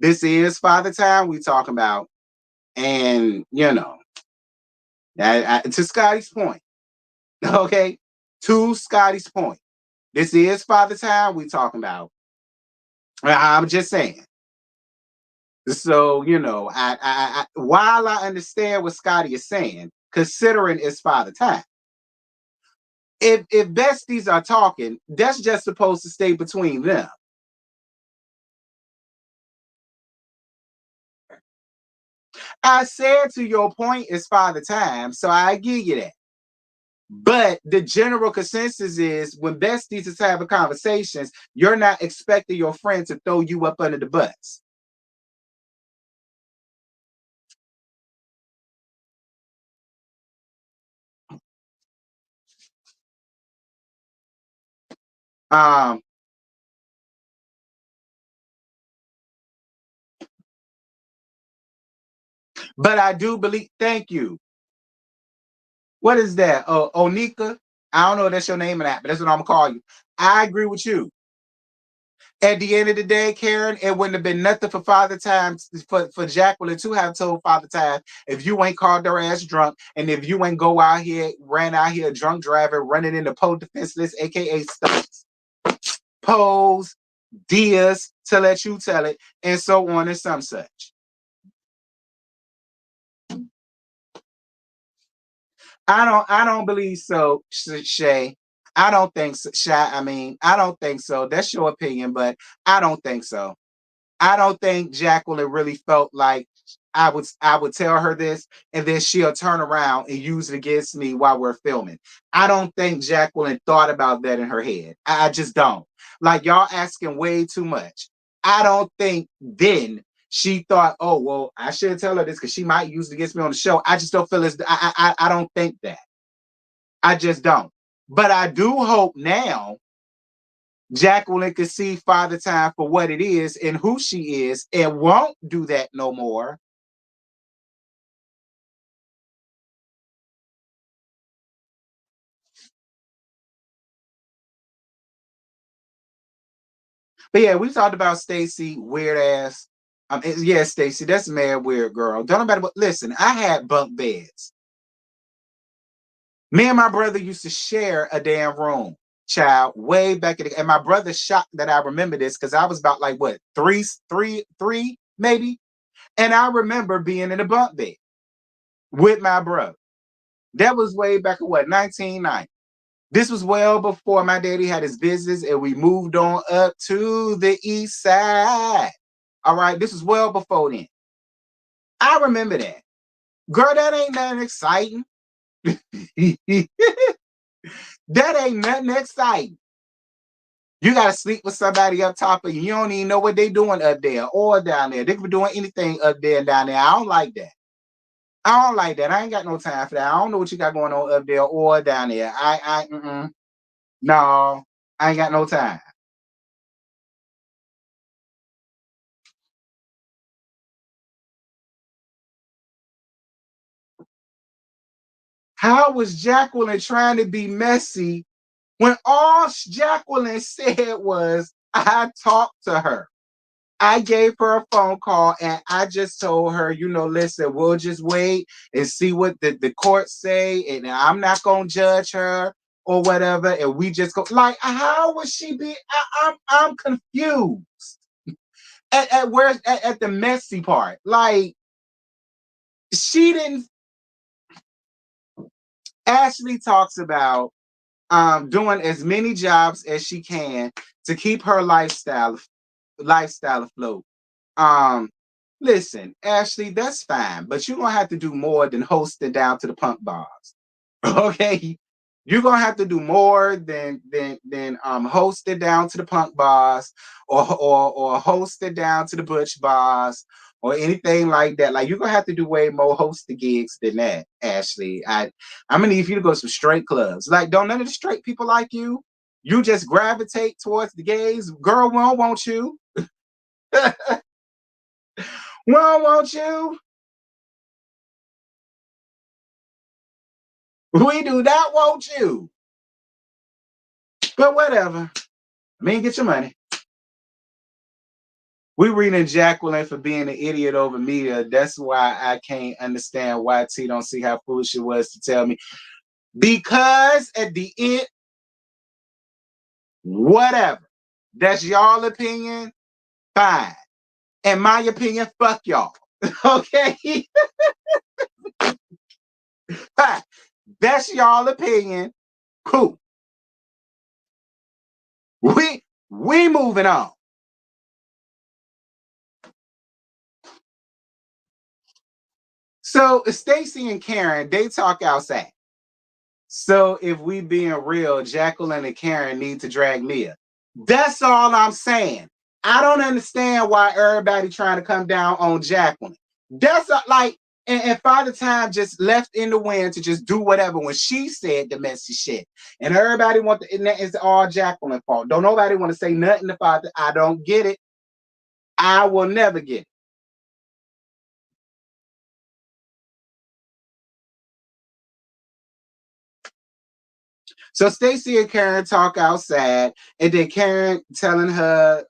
this is Father Time we talking about. And, you know, to Scotty's point, okay? To Scotty's point, this is Father Time we talking about. I'm just saying. So, you know, while I understand what Scotty is saying, considering it's Father Time, if besties are talking, that's just supposed to stay between them. I said to your point, it's Father Time, so I give you that. But the general consensus is when besties is having conversations, you're not expecting your friend to throw you up under the bus. Um, but I do believe, thank you. What is that? Onika? I don't know if that's your name or not, but that's what I'm gonna call you. I agree with you. At the end of the day, Karen, it wouldn't have been nothing for Father Time for Jacqueline to have told Father Time if you ain't called her ass drunk and if you ain't go out here, ran out here drunk driving, running into pole defenseless, aka stunts, pose, Diaz to let you tell it, and so on and some such. I don't believe so, Shay. I don't think so, Shay. I mean, I don't think so. That's your opinion, but I don't think so. I don't think Jacqueline really felt like I would tell her this and then she'll turn around and use it against me while we're filming. I don't think Jacqueline thought about that in her head. I just don't. Like y'all asking way too much. I don't think then she thought, oh well, I should tell her this because she might use it against me on the show. I just don't feel as I don't think that. I just don't. But I do hope now Jacqueline can see Father Time for what it is and who she is and won't do that no more. But yeah, we talked about Stacy, weird ass. Yeah, Stacy, that's a mad weird girl. Don't nobody but listen, I had bunk beds. Me and my brother used to share a damn room, child, way back in the and my brother's shocked that I remember this because I was about like what, three, maybe. And I remember being in a bunk bed with my brother. That was way back in what, 1990. This was well before my daddy had his business and we moved on up to the east side. All right, this was well before then. I remember that. Girl, that ain't nothing exciting. That ain't nothing exciting. You gotta sleep with somebody up top of you. You don't even know what they doing up there or down there. They could be doing anything up there and down there. I don't like that. I don't like that. I ain't got no time for that. I don't know what you got going on up there or down there. No, I ain't got no time. How was Jacqueline trying to be messy when all Jacqueline said was, I talked to her? I gave her a phone call and I just told her, listen, we'll just wait and see what the courts say. And I'm not going to judge her or whatever. And we just go like, how would she be? I'm confused at the messy part. Like she didn't. Ashley talks about doing as many jobs as she can to keep her lifestyle afloat. Um, Listen, Ashley, that's fine, but you're gonna have to do more than hosting down to the punk bars. Okay, you're gonna have to do more than host it down to the punk bars or host it down to the butch bars or anything like that. Like you're gonna have to do way more hosted gigs than that, Ashley. I'm gonna need you to go to some straight clubs. Like, don't none of the straight people like you. You just gravitate towards the gays. Girl, we don't want you. We don't want you. We do not want you. But whatever. I mean, get your money. We reading Jacqueline for being an idiot over media. That's why I can't understand why T don't see how foolish it was to tell me. Because at the end, whatever. That's y'all opinion. Fine. In my opinion, fuck y'all. Okay? Fine. That's y'all opinion. Cool. We moving on. So Stacy and Karen, they talk outside. So if we being real, Jacqueline and Karen need to drag Mia. That's all I'm saying. I don't understand why everybody trying to come down on Jacqueline. That's like, and Father Time just left in the wind to just do whatever when she said the messy shit. And everybody want the, and that is all Jacqueline fault. Don't nobody want to say nothing to Father. I don't get it. I will never get it. So Stacy and Karen talk outside, and then Karen telling her,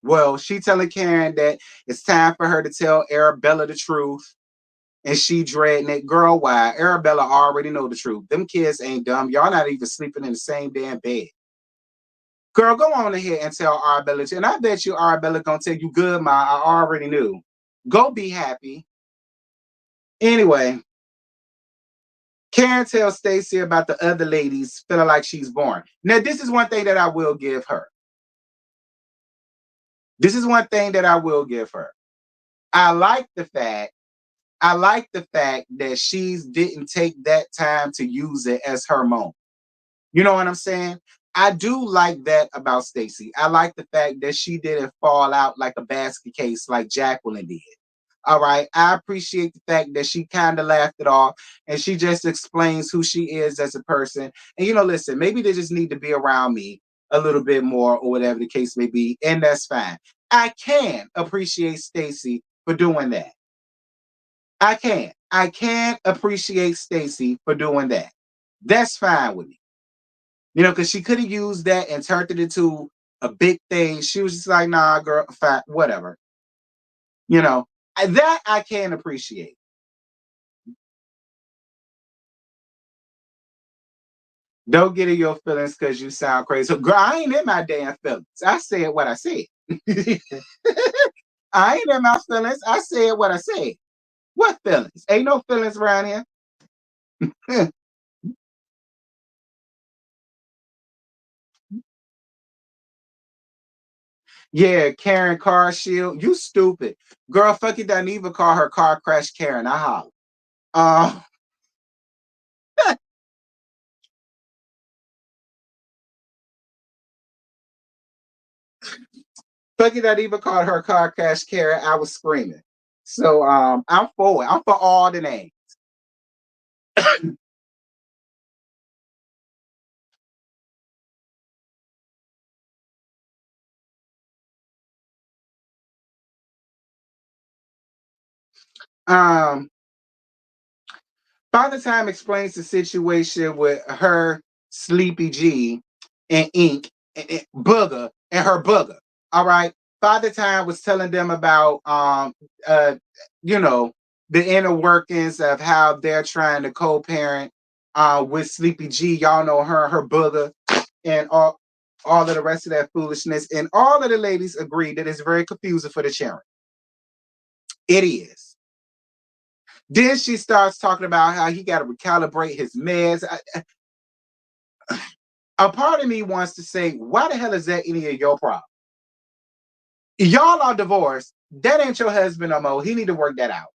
well, she telling Karen that it's time for her to tell Arabella the truth, and she dreading it. Girl, why? Arabella already know the truth. Them kids ain't dumb. Y'all not even sleeping in the same damn bed. Girl, go on ahead and tell Arabella, and I bet you Arabella gonna tell you, good, ma, I already knew. Go be happy. Anyway, Karen tells Stacy about the other ladies feeling like she's boring. Now, this is one thing that I will give her. This is one thing that I will give her. I like the fact, I like the fact that she didn't take that time to use it as her moment. You know what I'm saying? I do like that about Stacy. I like the fact that she didn't fall out like a basket case like Jacqueline did. All right. I appreciate the fact that she kind of laughed it off and she just explains who she is as a person. And, listen, maybe they just need to be around me a little bit more or whatever the case may be. And that's fine. I can appreciate Stacy for doing that. I can. I can appreciate Stacy for doing that. That's fine with me. Because she could have used that and turned it into a big thing. She was just like, nah, girl, fine, whatever. That I can appreciate. Don't get in your feelings because you sound crazy. So, girl, I ain't in my damn feelings. I said what I said. I ain't in my feelings. I said what I said. What feelings? Ain't no feelings around here. Yeah, Karen Car Shield. You stupid. Girl, fuck it, don't even call her car crash Karen. I holler. Uh, fuck it, don't even call her car crash Karen. I was screaming. So I'm for it. I'm for all the names. Um, Father Time explains the situation with her Sleepy G and Ink and Booger and her Booger. All right. Father Time was telling them about uh you know the inner workings of how they're trying to co-parent with Sleepy G. Y'all know her Booger and all of the rest of that foolishness. And all of the ladies agree that it's very confusing for the children. It is. Then she starts talking about how he got to recalibrate his meds. A part of me wants to say, why the hell is that any of your problem? Y'all are divorced. That ain't your husband no more. He need to work that out.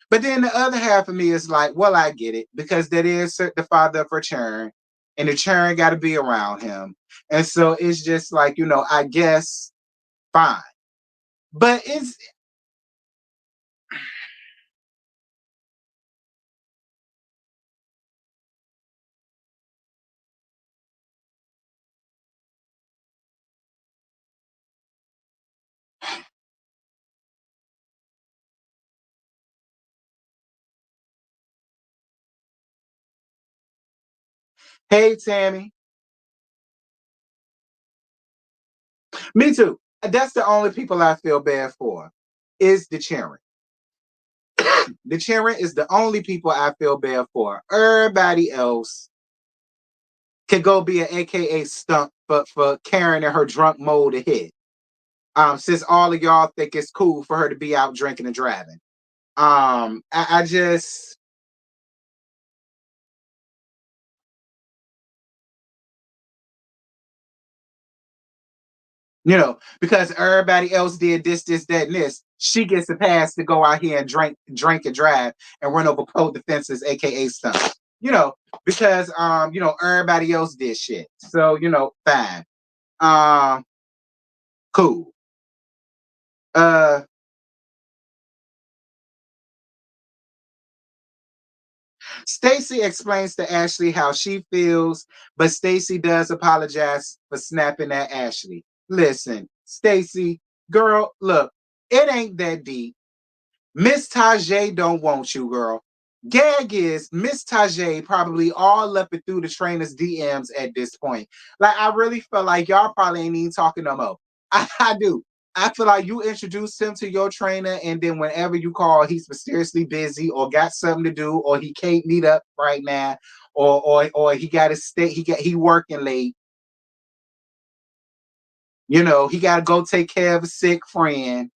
But then the other half of me is like, well, I get it because that is the father of her churn, and the churn got to be around him, and so it's just like I guess fine. But it's hey Tammy, me too. That's the only people I feel bad for is the children. The children is the only people I feel bad for. Everybody else could go be an AKA stump for Karen and her drunk mode to hit. Since all of y'all think it's cool for her to be out drinking and driving. I just because everybody else did this, that, and this, she gets a pass to go out here and drink and drive and run over code defenses, aka stunts. Because everybody else did shit. So, fine. Um, cool. Uh Stacy explains to Ashley how she feels, but Stacy does apologize for snapping at Ashley. Listen, Stacy, girl, look, it ain't that deep. Miss Tajay don't want you, girl. Gag is Miss Tajay probably all up and through the trainer's DMs at this point. Like, I really feel like y'all probably ain't even talking no more. I do. I feel like you introduced him to your trainer, and then whenever you call, he's mysteriously busy or got something to do, or he can't meet up right now, or he got to stay. He working late. He got to go take care of a sick friend.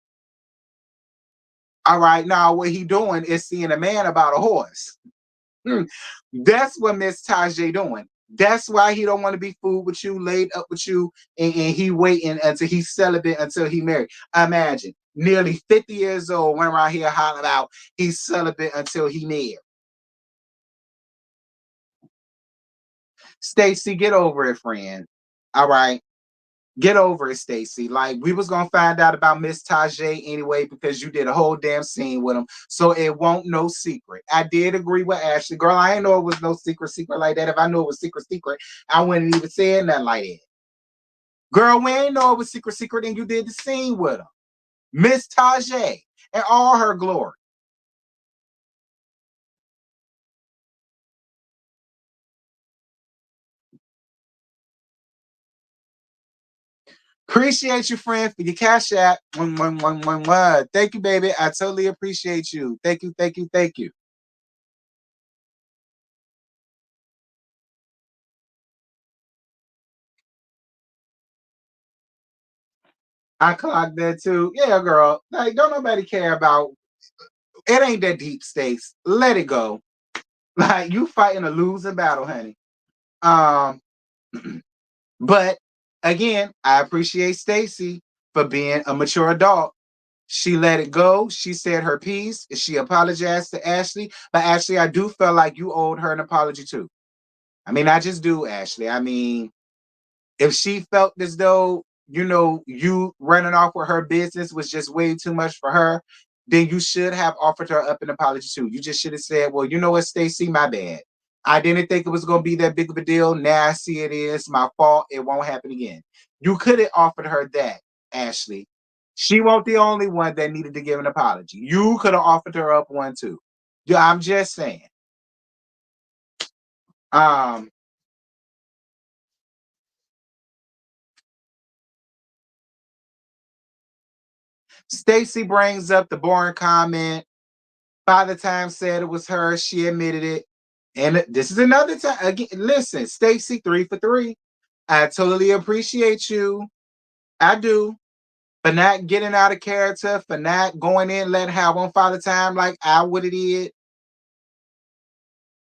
All right, now what he doing is seeing a man about a horse. Hmm. That's what Miss Tajay doing. That's why he don't want to be fooled with you, laid up with you, and he waiting until he's celibate until he married. Imagine nearly 50 years old, went around here hollering out he's celibate until he married. Stacy, get over it, friend. All right. Get over it, Stacy. Like, we was gonna find out about Miss Tajay anyway because you did a whole damn scene with him, so it won't no secret. I did agree with Ashley, girl. I ain't know it was no secret like that. If I knew it was secret, I wouldn't even say nothing like that. Girl, we ain't know it was secret, and you did the scene with him, Miss Tajay, and all her glory. Appreciate you, friend, for your cash app. Thank you, baby. I totally appreciate you. Thank you, thank you, thank you. I clocked that too. Yeah, girl. Like, don't nobody care about it. Ain't that deep stakes. Let it go. Like, you fighting a losing battle, honey. Um, but again, I appreciate Stacy. for being a mature adult. She let it go. She said her piece. She apologized to Ashley. But Ashley, I do feel like you owed her an apology too. I mean, I just do, Ashley. I mean, if she felt as though, you running off with her business was just way too much for her, then you should have offered her up an apology too. You just should have said, well, you know what, Stacey, my bad. I didn't think it was going to be that big of a deal. Now I see it is my fault. It won't happen again. You could have offered her that, Ashley. She wasn't the only one that needed to give an apology. You could have offered her up one too. Yeah, I'm just saying. Um, Stacey brings up the boring comment. By the time said it was her, she admitted it. And this is another time. Again, listen, Stacey, 3 for 3. I totally appreciate you. I do. For not getting out of character, for not going in, letting have on Father Time like I would have did.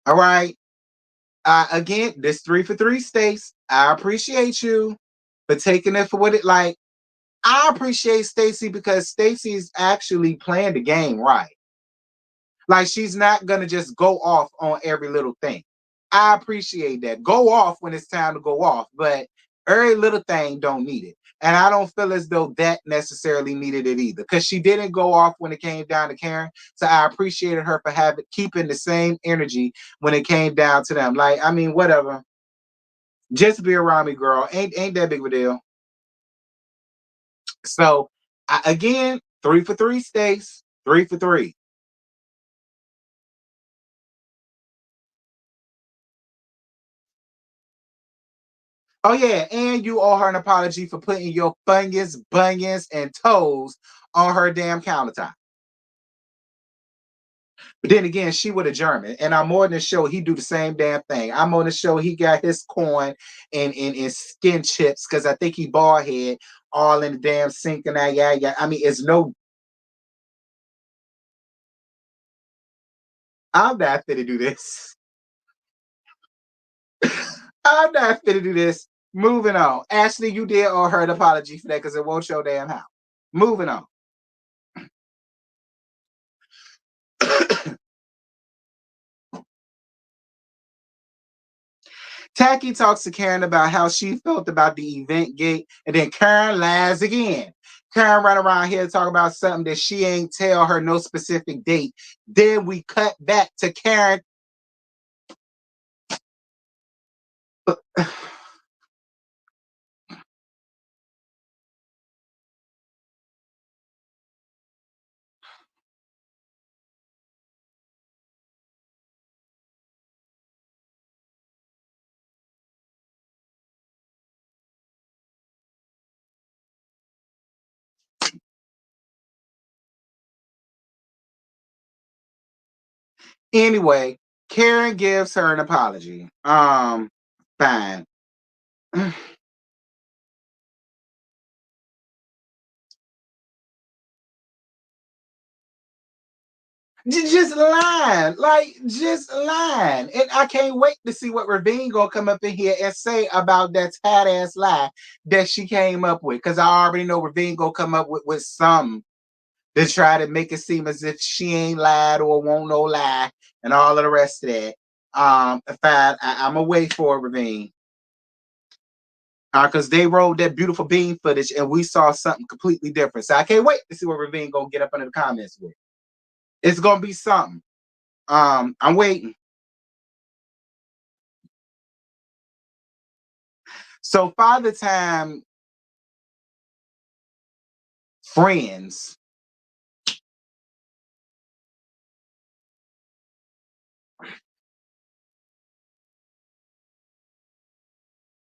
All right. Again, this 3 for 3, Stace. I appreciate you for taking it for what it like. I appreciate Stacey because Stacey is actually playing the game right. Like she's not gonna just go off on every little thing. I appreciate that. Go off when it's time to go off, but every little thing don't need it. And I don't feel as though that necessarily needed it either, because she didn't go off when it came down to Karen. So I appreciated her for keeping the same energy when it came down to them. Like, I mean, whatever. Just be around me, girl. Ain't that big of a deal. So again, 3 for 3, Stace. 3 for 3. Oh yeah, and you owe her an apology for putting your bunions, and toes on her damn countertop. But then again, she with a German, and I'm more than the show he do the same damn thing. I'm on the show he got his corn and skin chips because I think he bald head all in the damn sink and that yeah. I mean, it's no. I'm not fit to do this. I'm not fit to do this. Moving on. Ashley, you did owe her an apology for that because it won't your damn house. Moving on. Tacky talks to Karen about how she felt about the event gate, and then Karen lies again. Karen run around here talking about something that she ain't tell her no specific date. Then we cut back to Karen. Anyway, Karen gives her an apology. Fine. Just lying, like just lying, and I can't wait to see what Ravine gonna come up in here and say about that fat ass lie that she came up with. Because I already know Ravine gonna come up with some to try to make it seem as if she ain't lied or won't no lie and all of the rest of that. Fine, I'm gonna wait for Ravine. Because they rolled that beautiful bean footage and we saw something completely different. So I can't wait to see what Ravine gonna get up under the comments with. It's gonna be something. I'm waiting. So Father Time friends.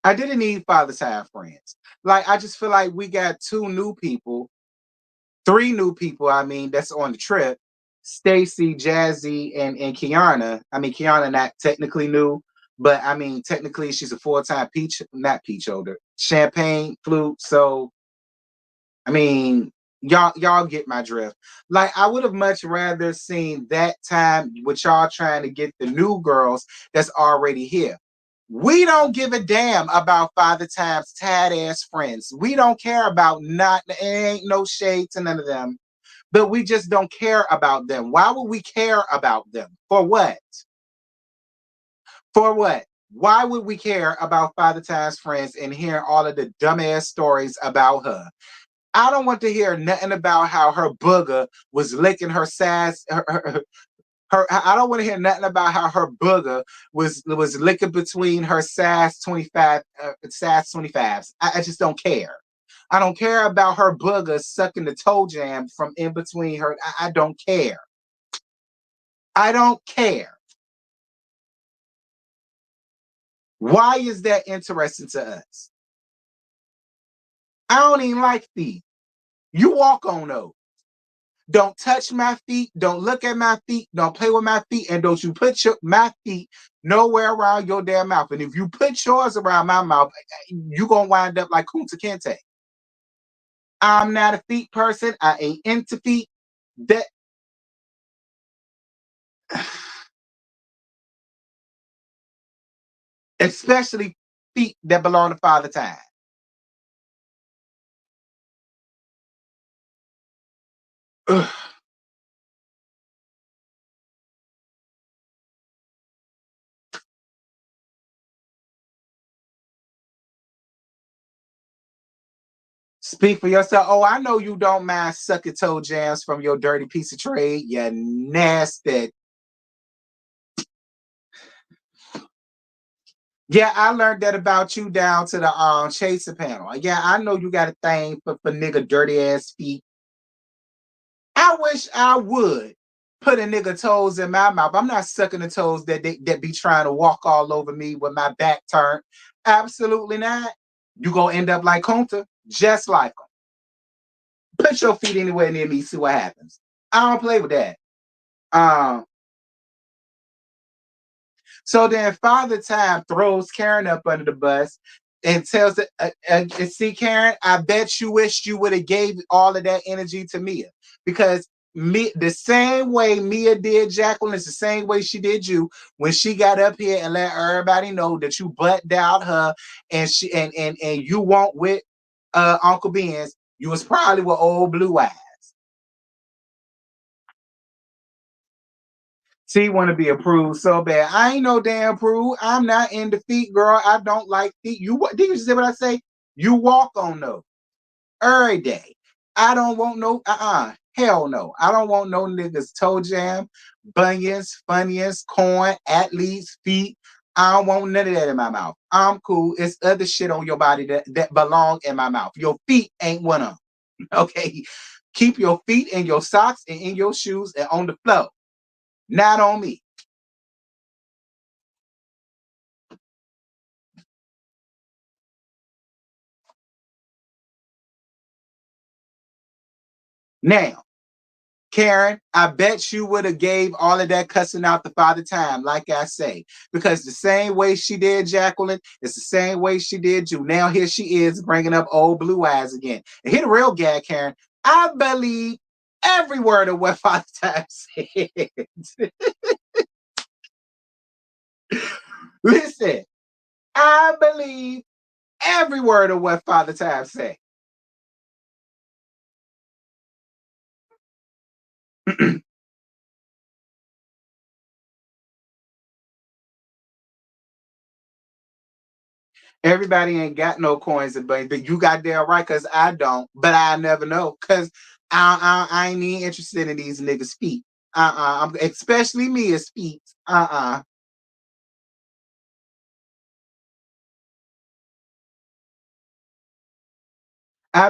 I didn't need Father Time friends. Like I just feel like we got 2 new people, 3 new people. I mean, that's on the trip. Stacy, Jazzy, and Kiana. I mean, Kiana not technically new, but I mean, technically she's a full-time peach, not peach holder, champagne flute. So I mean, y'all get my drift. Like I would have much rather seen that time with y'all trying to get the new girls that's already here. We don't give a damn about Father Time's tad ass friends. We don't care about not, it ain't no shade to none of them, but we just don't care about them. Why would we care about them? For what? For what? Why would we care about Father Time's friends and hearing all of the dumbass stories about her? I don't want to hear nothing about how her booger was licking her sass. I don't want to hear nothing about how her booger was licking between her sass 25 sass 25s. I just don't care. I don't care about her booger sucking the toe jam from in between her. I don't care. I don't care. Why is that interesting to us? I don't even like feet. You walk on those. Don't touch my feet. Don't look at my feet. Don't play with my feet. And don't you put my feet nowhere around your damn mouth. And if you put yours around my mouth, you're going to wind up like Kunta Kinte. I'm not a feet person. I ain't into feet. That especially feet that belong to Father Time. Ugh. Speak for yourself. Oh, I know you don't mind sucking toe jams from your dirty piece of trade. You nasty. Yeah, I learned that about you down to the chaser panel. Yeah, I know you got a thing for nigga dirty ass feet. I wish I would put a nigga toes in my mouth. I'm not sucking the toes that be trying to walk all over me with my back turned. Absolutely not. You gonna end up like Kunta, just like him. Put your feet anywhere near me, see what happens. I don't play with that. Um, So then Father Time throws Karen up under the bus and tells it, see, Karen, I bet you wish you would have gave all of that energy to Mia. Because me, the same way Mia did Jacqueline is the same way she did you when she got up here and let everybody know that you butt down her and you won't with Uncle Ben's. You was probably with old Blue Eyes. She want to be approved so bad. I ain't no damn prude. I'm not in defeat, girl. I don't like feet. You what? Did you see what I say? You walk on those every day. I don't want no. Hell no. I don't want no niggas toe jam, bunions, funyuns, corn, athletes, feet. I don't want none of that in my mouth. I'm cool. It's other shit on your body that belong in my mouth. Your feet ain't one of them. Okay. Keep your feet in your socks and in your shoes and on the floor. Not on me. Now, Karen, I bet you would have gave all of that cussing out the Father Time, like I say, because the same way she did Jacqueline, it's the same way she did you. Now here she is bringing up old Blue Eyes again. And here the real gag, Karen. I believe every word of what Father Time said. Listen, I believe every word of what Father Time said. Everybody ain't got no coins and but you got there right because I don't, but I never know because I ain't even interested in these niggas' feet. Especially me as feet. I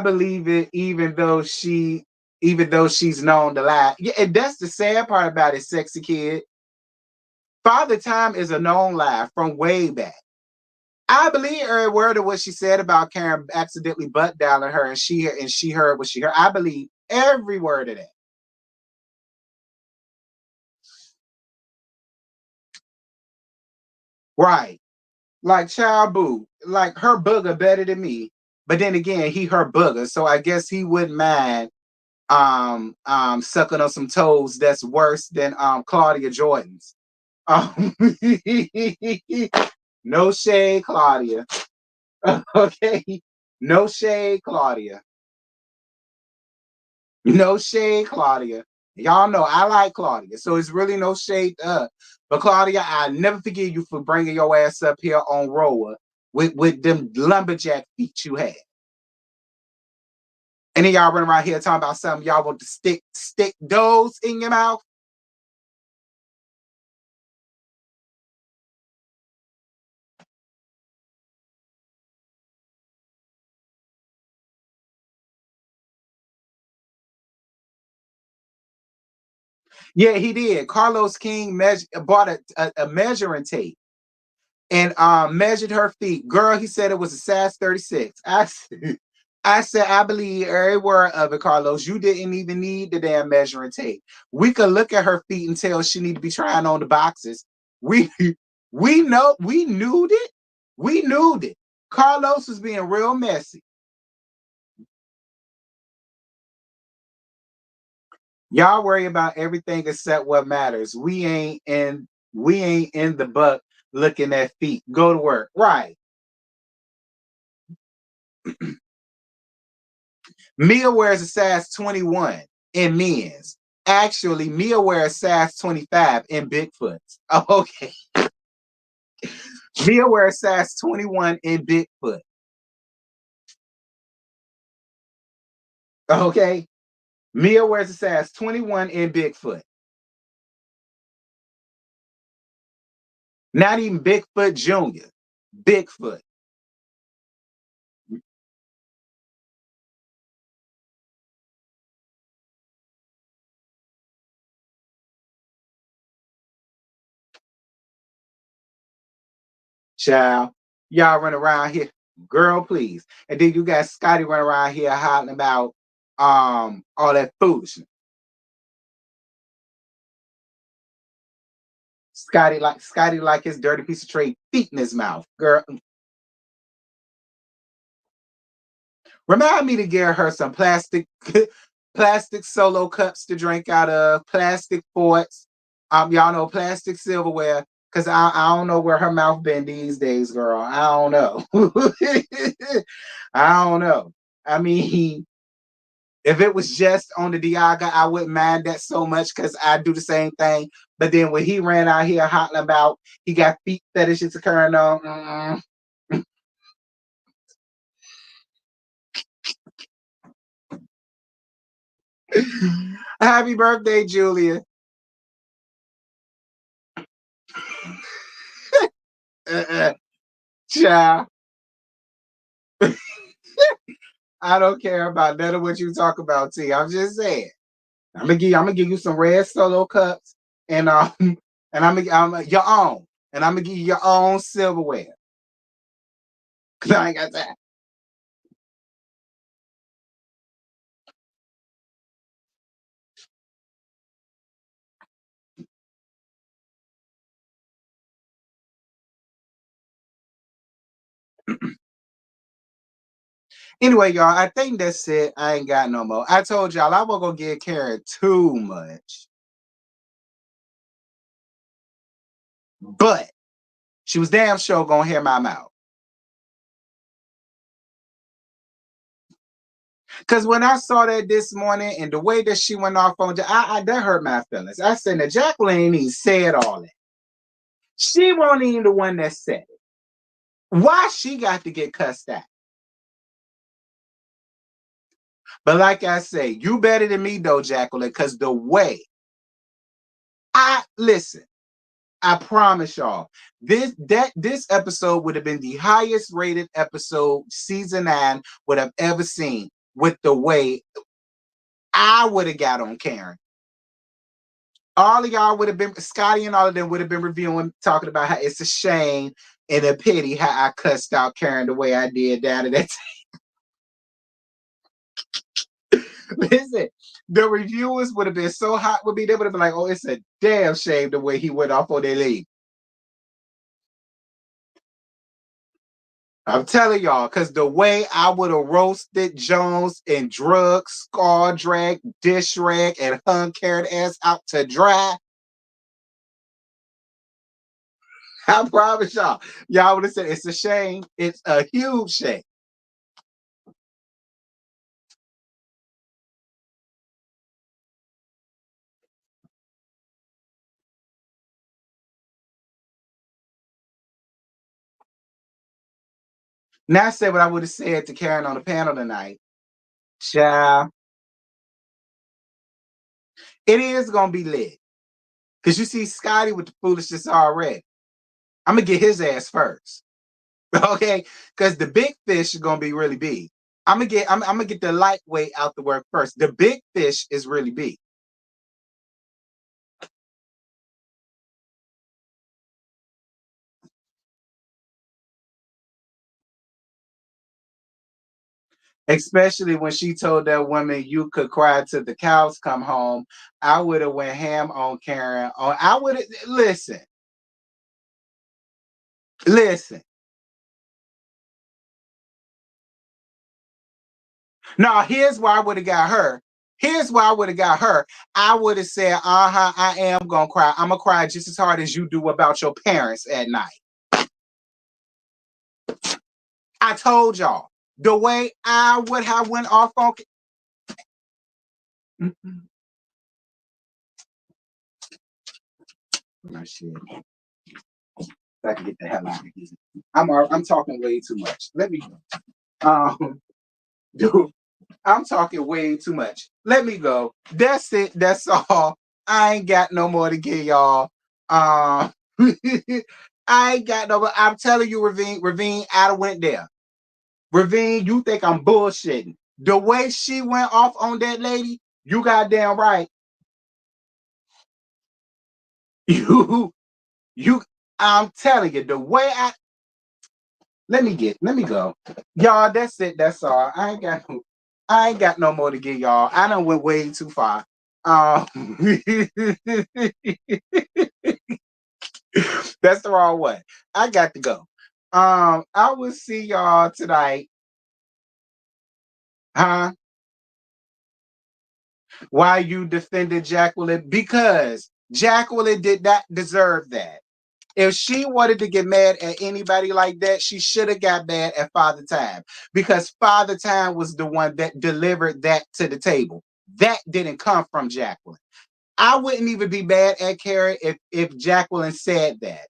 believe it even though she's known to lie. Yeah, and that's the sad part about it, sexy kid. Father Time is a known lie from way back. I believe every word of what she said about Karen accidentally butt dialing her, and she heard what she heard. I believe every word of that. Right. Like Child Boo, like her booger better than me. But then again, he her booger, so I guess he wouldn't mind sucking on some toes that's worse than Claudia Jordan's. Um, No shade, Claudia. Okay. No shade, Claudia. No shade, Claudia. Y'all know I like Claudia, so it's really no shade to her. But Claudia, I never forgive you for bringing your ass up here on roller with them lumberjack feet you had. And then y'all run around here talking about something y'all want to stick those in your mouth. Yeah, he did. Carlos King bought a measuring tape and measured her feet. Girl, he said it was a size 36. I said, I believe every word of it, Carlos. You didn't even need the damn measuring tape. We could look at her feet and tell she need to be trying on the boxes. We we knew it. We knew it. Carlos was being real messy. Y'all worry about everything except what matters. We ain't in the buck looking at feet. Go to work. Right. Mia wears a size 21 in men's. Actually, Mia wears size 25 in Bigfoots. Okay. Mia wears size 21 in Bigfoot. Okay. Mia wears a size 21 in Bigfoot. Not even Bigfoot Junior. Bigfoot. Child. Y'all run around here. Girl, please. And then you got Scotty running around here hollering about all that foolishness. Scotty like his dirty piece of trade feet in his mouth. Girl, remind me to get her some plastic plastic solo cups to drink out of, plastic forks. Y'all know plastic silverware. Cause I don't know where her mouth been these days, girl. I don't know. I don't know. I mean, if it was just on the Diaga, I wouldn't mind that so much because I do the same thing. But then when he ran out here hollering about he got feet fetishes occurring on, happy birthday, Julia. Uh-uh. Child, I don't care about none of what you talk about, T. I'm just saying. I'm gonna give you some red solo cups and and your own. And I'm gonna give you your own silverware. Cause I ain't got that. Anyway, y'all, I think that's it. I ain't got no more. I told y'all I wasn't gonna give Karen too much. But she was damn sure gonna hear my mouth. Cause when I saw that this morning and the way that she went off on that hurt my feelings. I said, now Jacqueline ain't even said all that. She wasn't even the one that said it. Why she got to get cussed out? But like I say, you better than me though, Jacqueline, because the way I listen, I promise y'all, this episode would have been the highest rated episode season 9 would have ever seen with the way I would have got on Karen. All of y'all would have been Scotty and all of them would have been reviewing, talking about how it's a shame and a pity how I cussed out Karen the way I did down at that. Listen, the reviewers would have been so hot with me. They would have been like, "Oh, it's a damn shame the way he went off on their league." I'm telling y'all, because the way I would have roasted Jones and drug, scar drag, dish rag, and hung Karen ass out to dry. I promise y'all. Y'all would have said it's a shame. It's a huge shame. Now I said what I would have said to Karen on the panel tonight. Child, it is gonna be lit. Cause you see Scotty with the foolishness already. I'm gonna get his ass first. Okay. Cause the big fish is gonna be really big. I'm gonna get the lightweight out the work first. The big fish is really big. Especially when she told that woman you could cry till the cows come home. I would have went ham on Karen. I would have listen. No, here's why I would have got her. Here's why I would have got her. I would have said, I am gonna cry. I'm gonna cry just as hard as you do about your parents at night. I told y'all the way I would have went off on. My shit. I can get the hell out of here. I'm talking way too much. Let me dude, I'm talking way too much. Let me go. That's it. That's all. I ain't got no more to give y'all. I ain't got no. I'm telling you, Ravine, I went there. Ravine, you think I'm bullshitting? The way she went off on that lady, you goddamn right. You, you. I'm telling you, the way I. Let me go. Y'all, that's it. That's all. I ain't got no more to give y'all. I done went way too far. That's the wrong way. I got to go. I will see y'all tonight. Huh? Why you defended Jacqueline? Because Jacqueline did not deserve that. If she wanted to get mad at anybody like that, she should have got mad at Father Time because Father Time was the one that delivered that to the table. That didn't come from Jacqueline. I wouldn't even be mad at Karen if Jacqueline said that.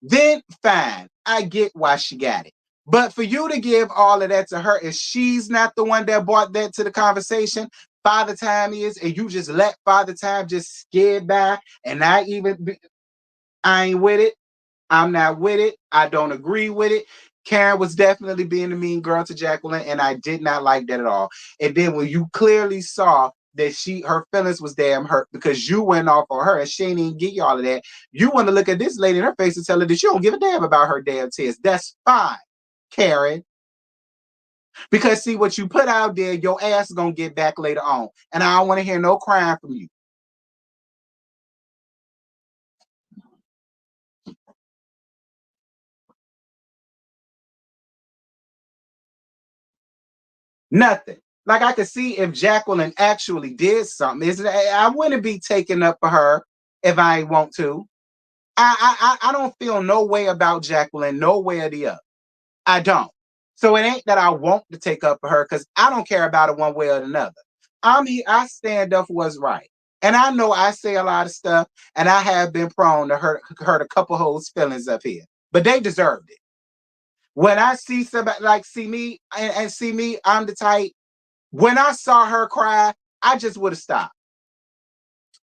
Then fine, I get why she got it. But for you to give all of that to her, if she's not the one that brought that to the conversation, Father Time is, and you just let Father Time just skid by and not even be, I ain't with it. I'm not with it. I don't agree with it. Karen was definitely being a mean girl to Jacqueline, and I did not like that at all. And then when you clearly saw that her feelings was damn hurt because you went off on her and she didn't even get you all of that, you want to look at this lady in her face and tell her that you don't give a damn about her damn tears. That's fine, Karen. Because see what you put out there, your ass is gonna get back later on. And I don't want to hear no crying from you. Nothing. Like I could see if Jacqueline actually did something. I wouldn't be taking up for her if I ain't want to. I don't feel no way about Jacqueline, no way or the other. I don't. So it ain't that I want to take up for her because I don't care about it one way or another. I stand up for what's right. And I know I say a lot of stuff, and I have been prone to hurt a couple hoes' feelings up here. But they deserved it. When I see somebody like see me and see me, I'm the type. When I saw her cry, I just would have stopped.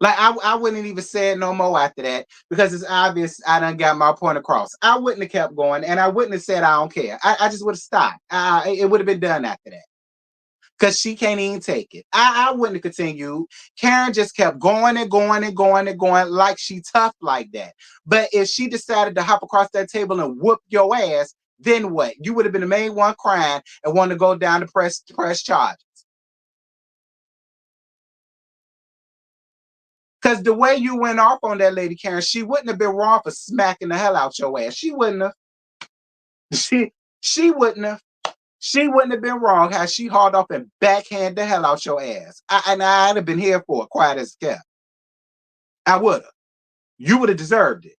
Like I wouldn't even say it no more after that because it's obvious I done got my point across. I wouldn't have kept going and I wouldn't have said I don't care. I just would have stopped. It would have been done after that because she can't even take it. I wouldn't have continued. Karen just kept going and going and going and going like she tough like that. But if she decided to hop across that table and whoop your ass, then what? You would have been the main one crying and wanting to go down to press charges. Because the way you went off on that lady Karen, she wouldn't have been wrong for smacking the hell out your ass. She wouldn't have. She wouldn't have. She wouldn't have been wrong had she hauled off and backhand the hell out your ass. And I'd have been here for it, quiet as kept. I would have. You would have deserved it.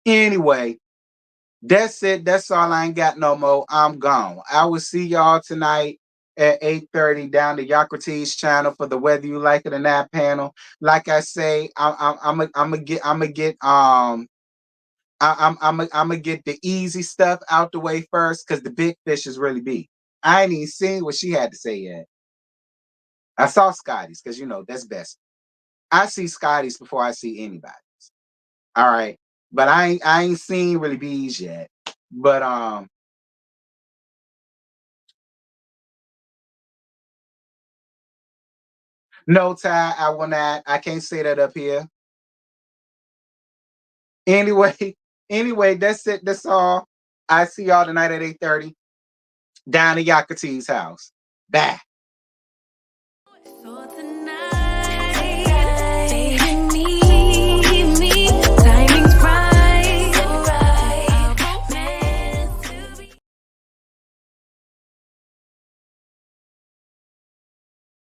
Anyway, that's it. That's all. I ain't got no more. I'm gone. I will see y'all tonight at 8:30 down the Yocrates channel for the Whether You Like It or Not panel. Like I say, I'm gonna get the easy stuff out the way first because the big fish is really big. I ain't even seen what she had to say yet. I saw Scotty's because that's best. I see Scotty's before I see anybody's. All right, but I ain't seen really bees yet. But no, Ty, I will not. I can't say that up here. Anyway, anyway, that's it. That's all. I see y'all tonight at 8:30 down at Yakatee's house. Bye.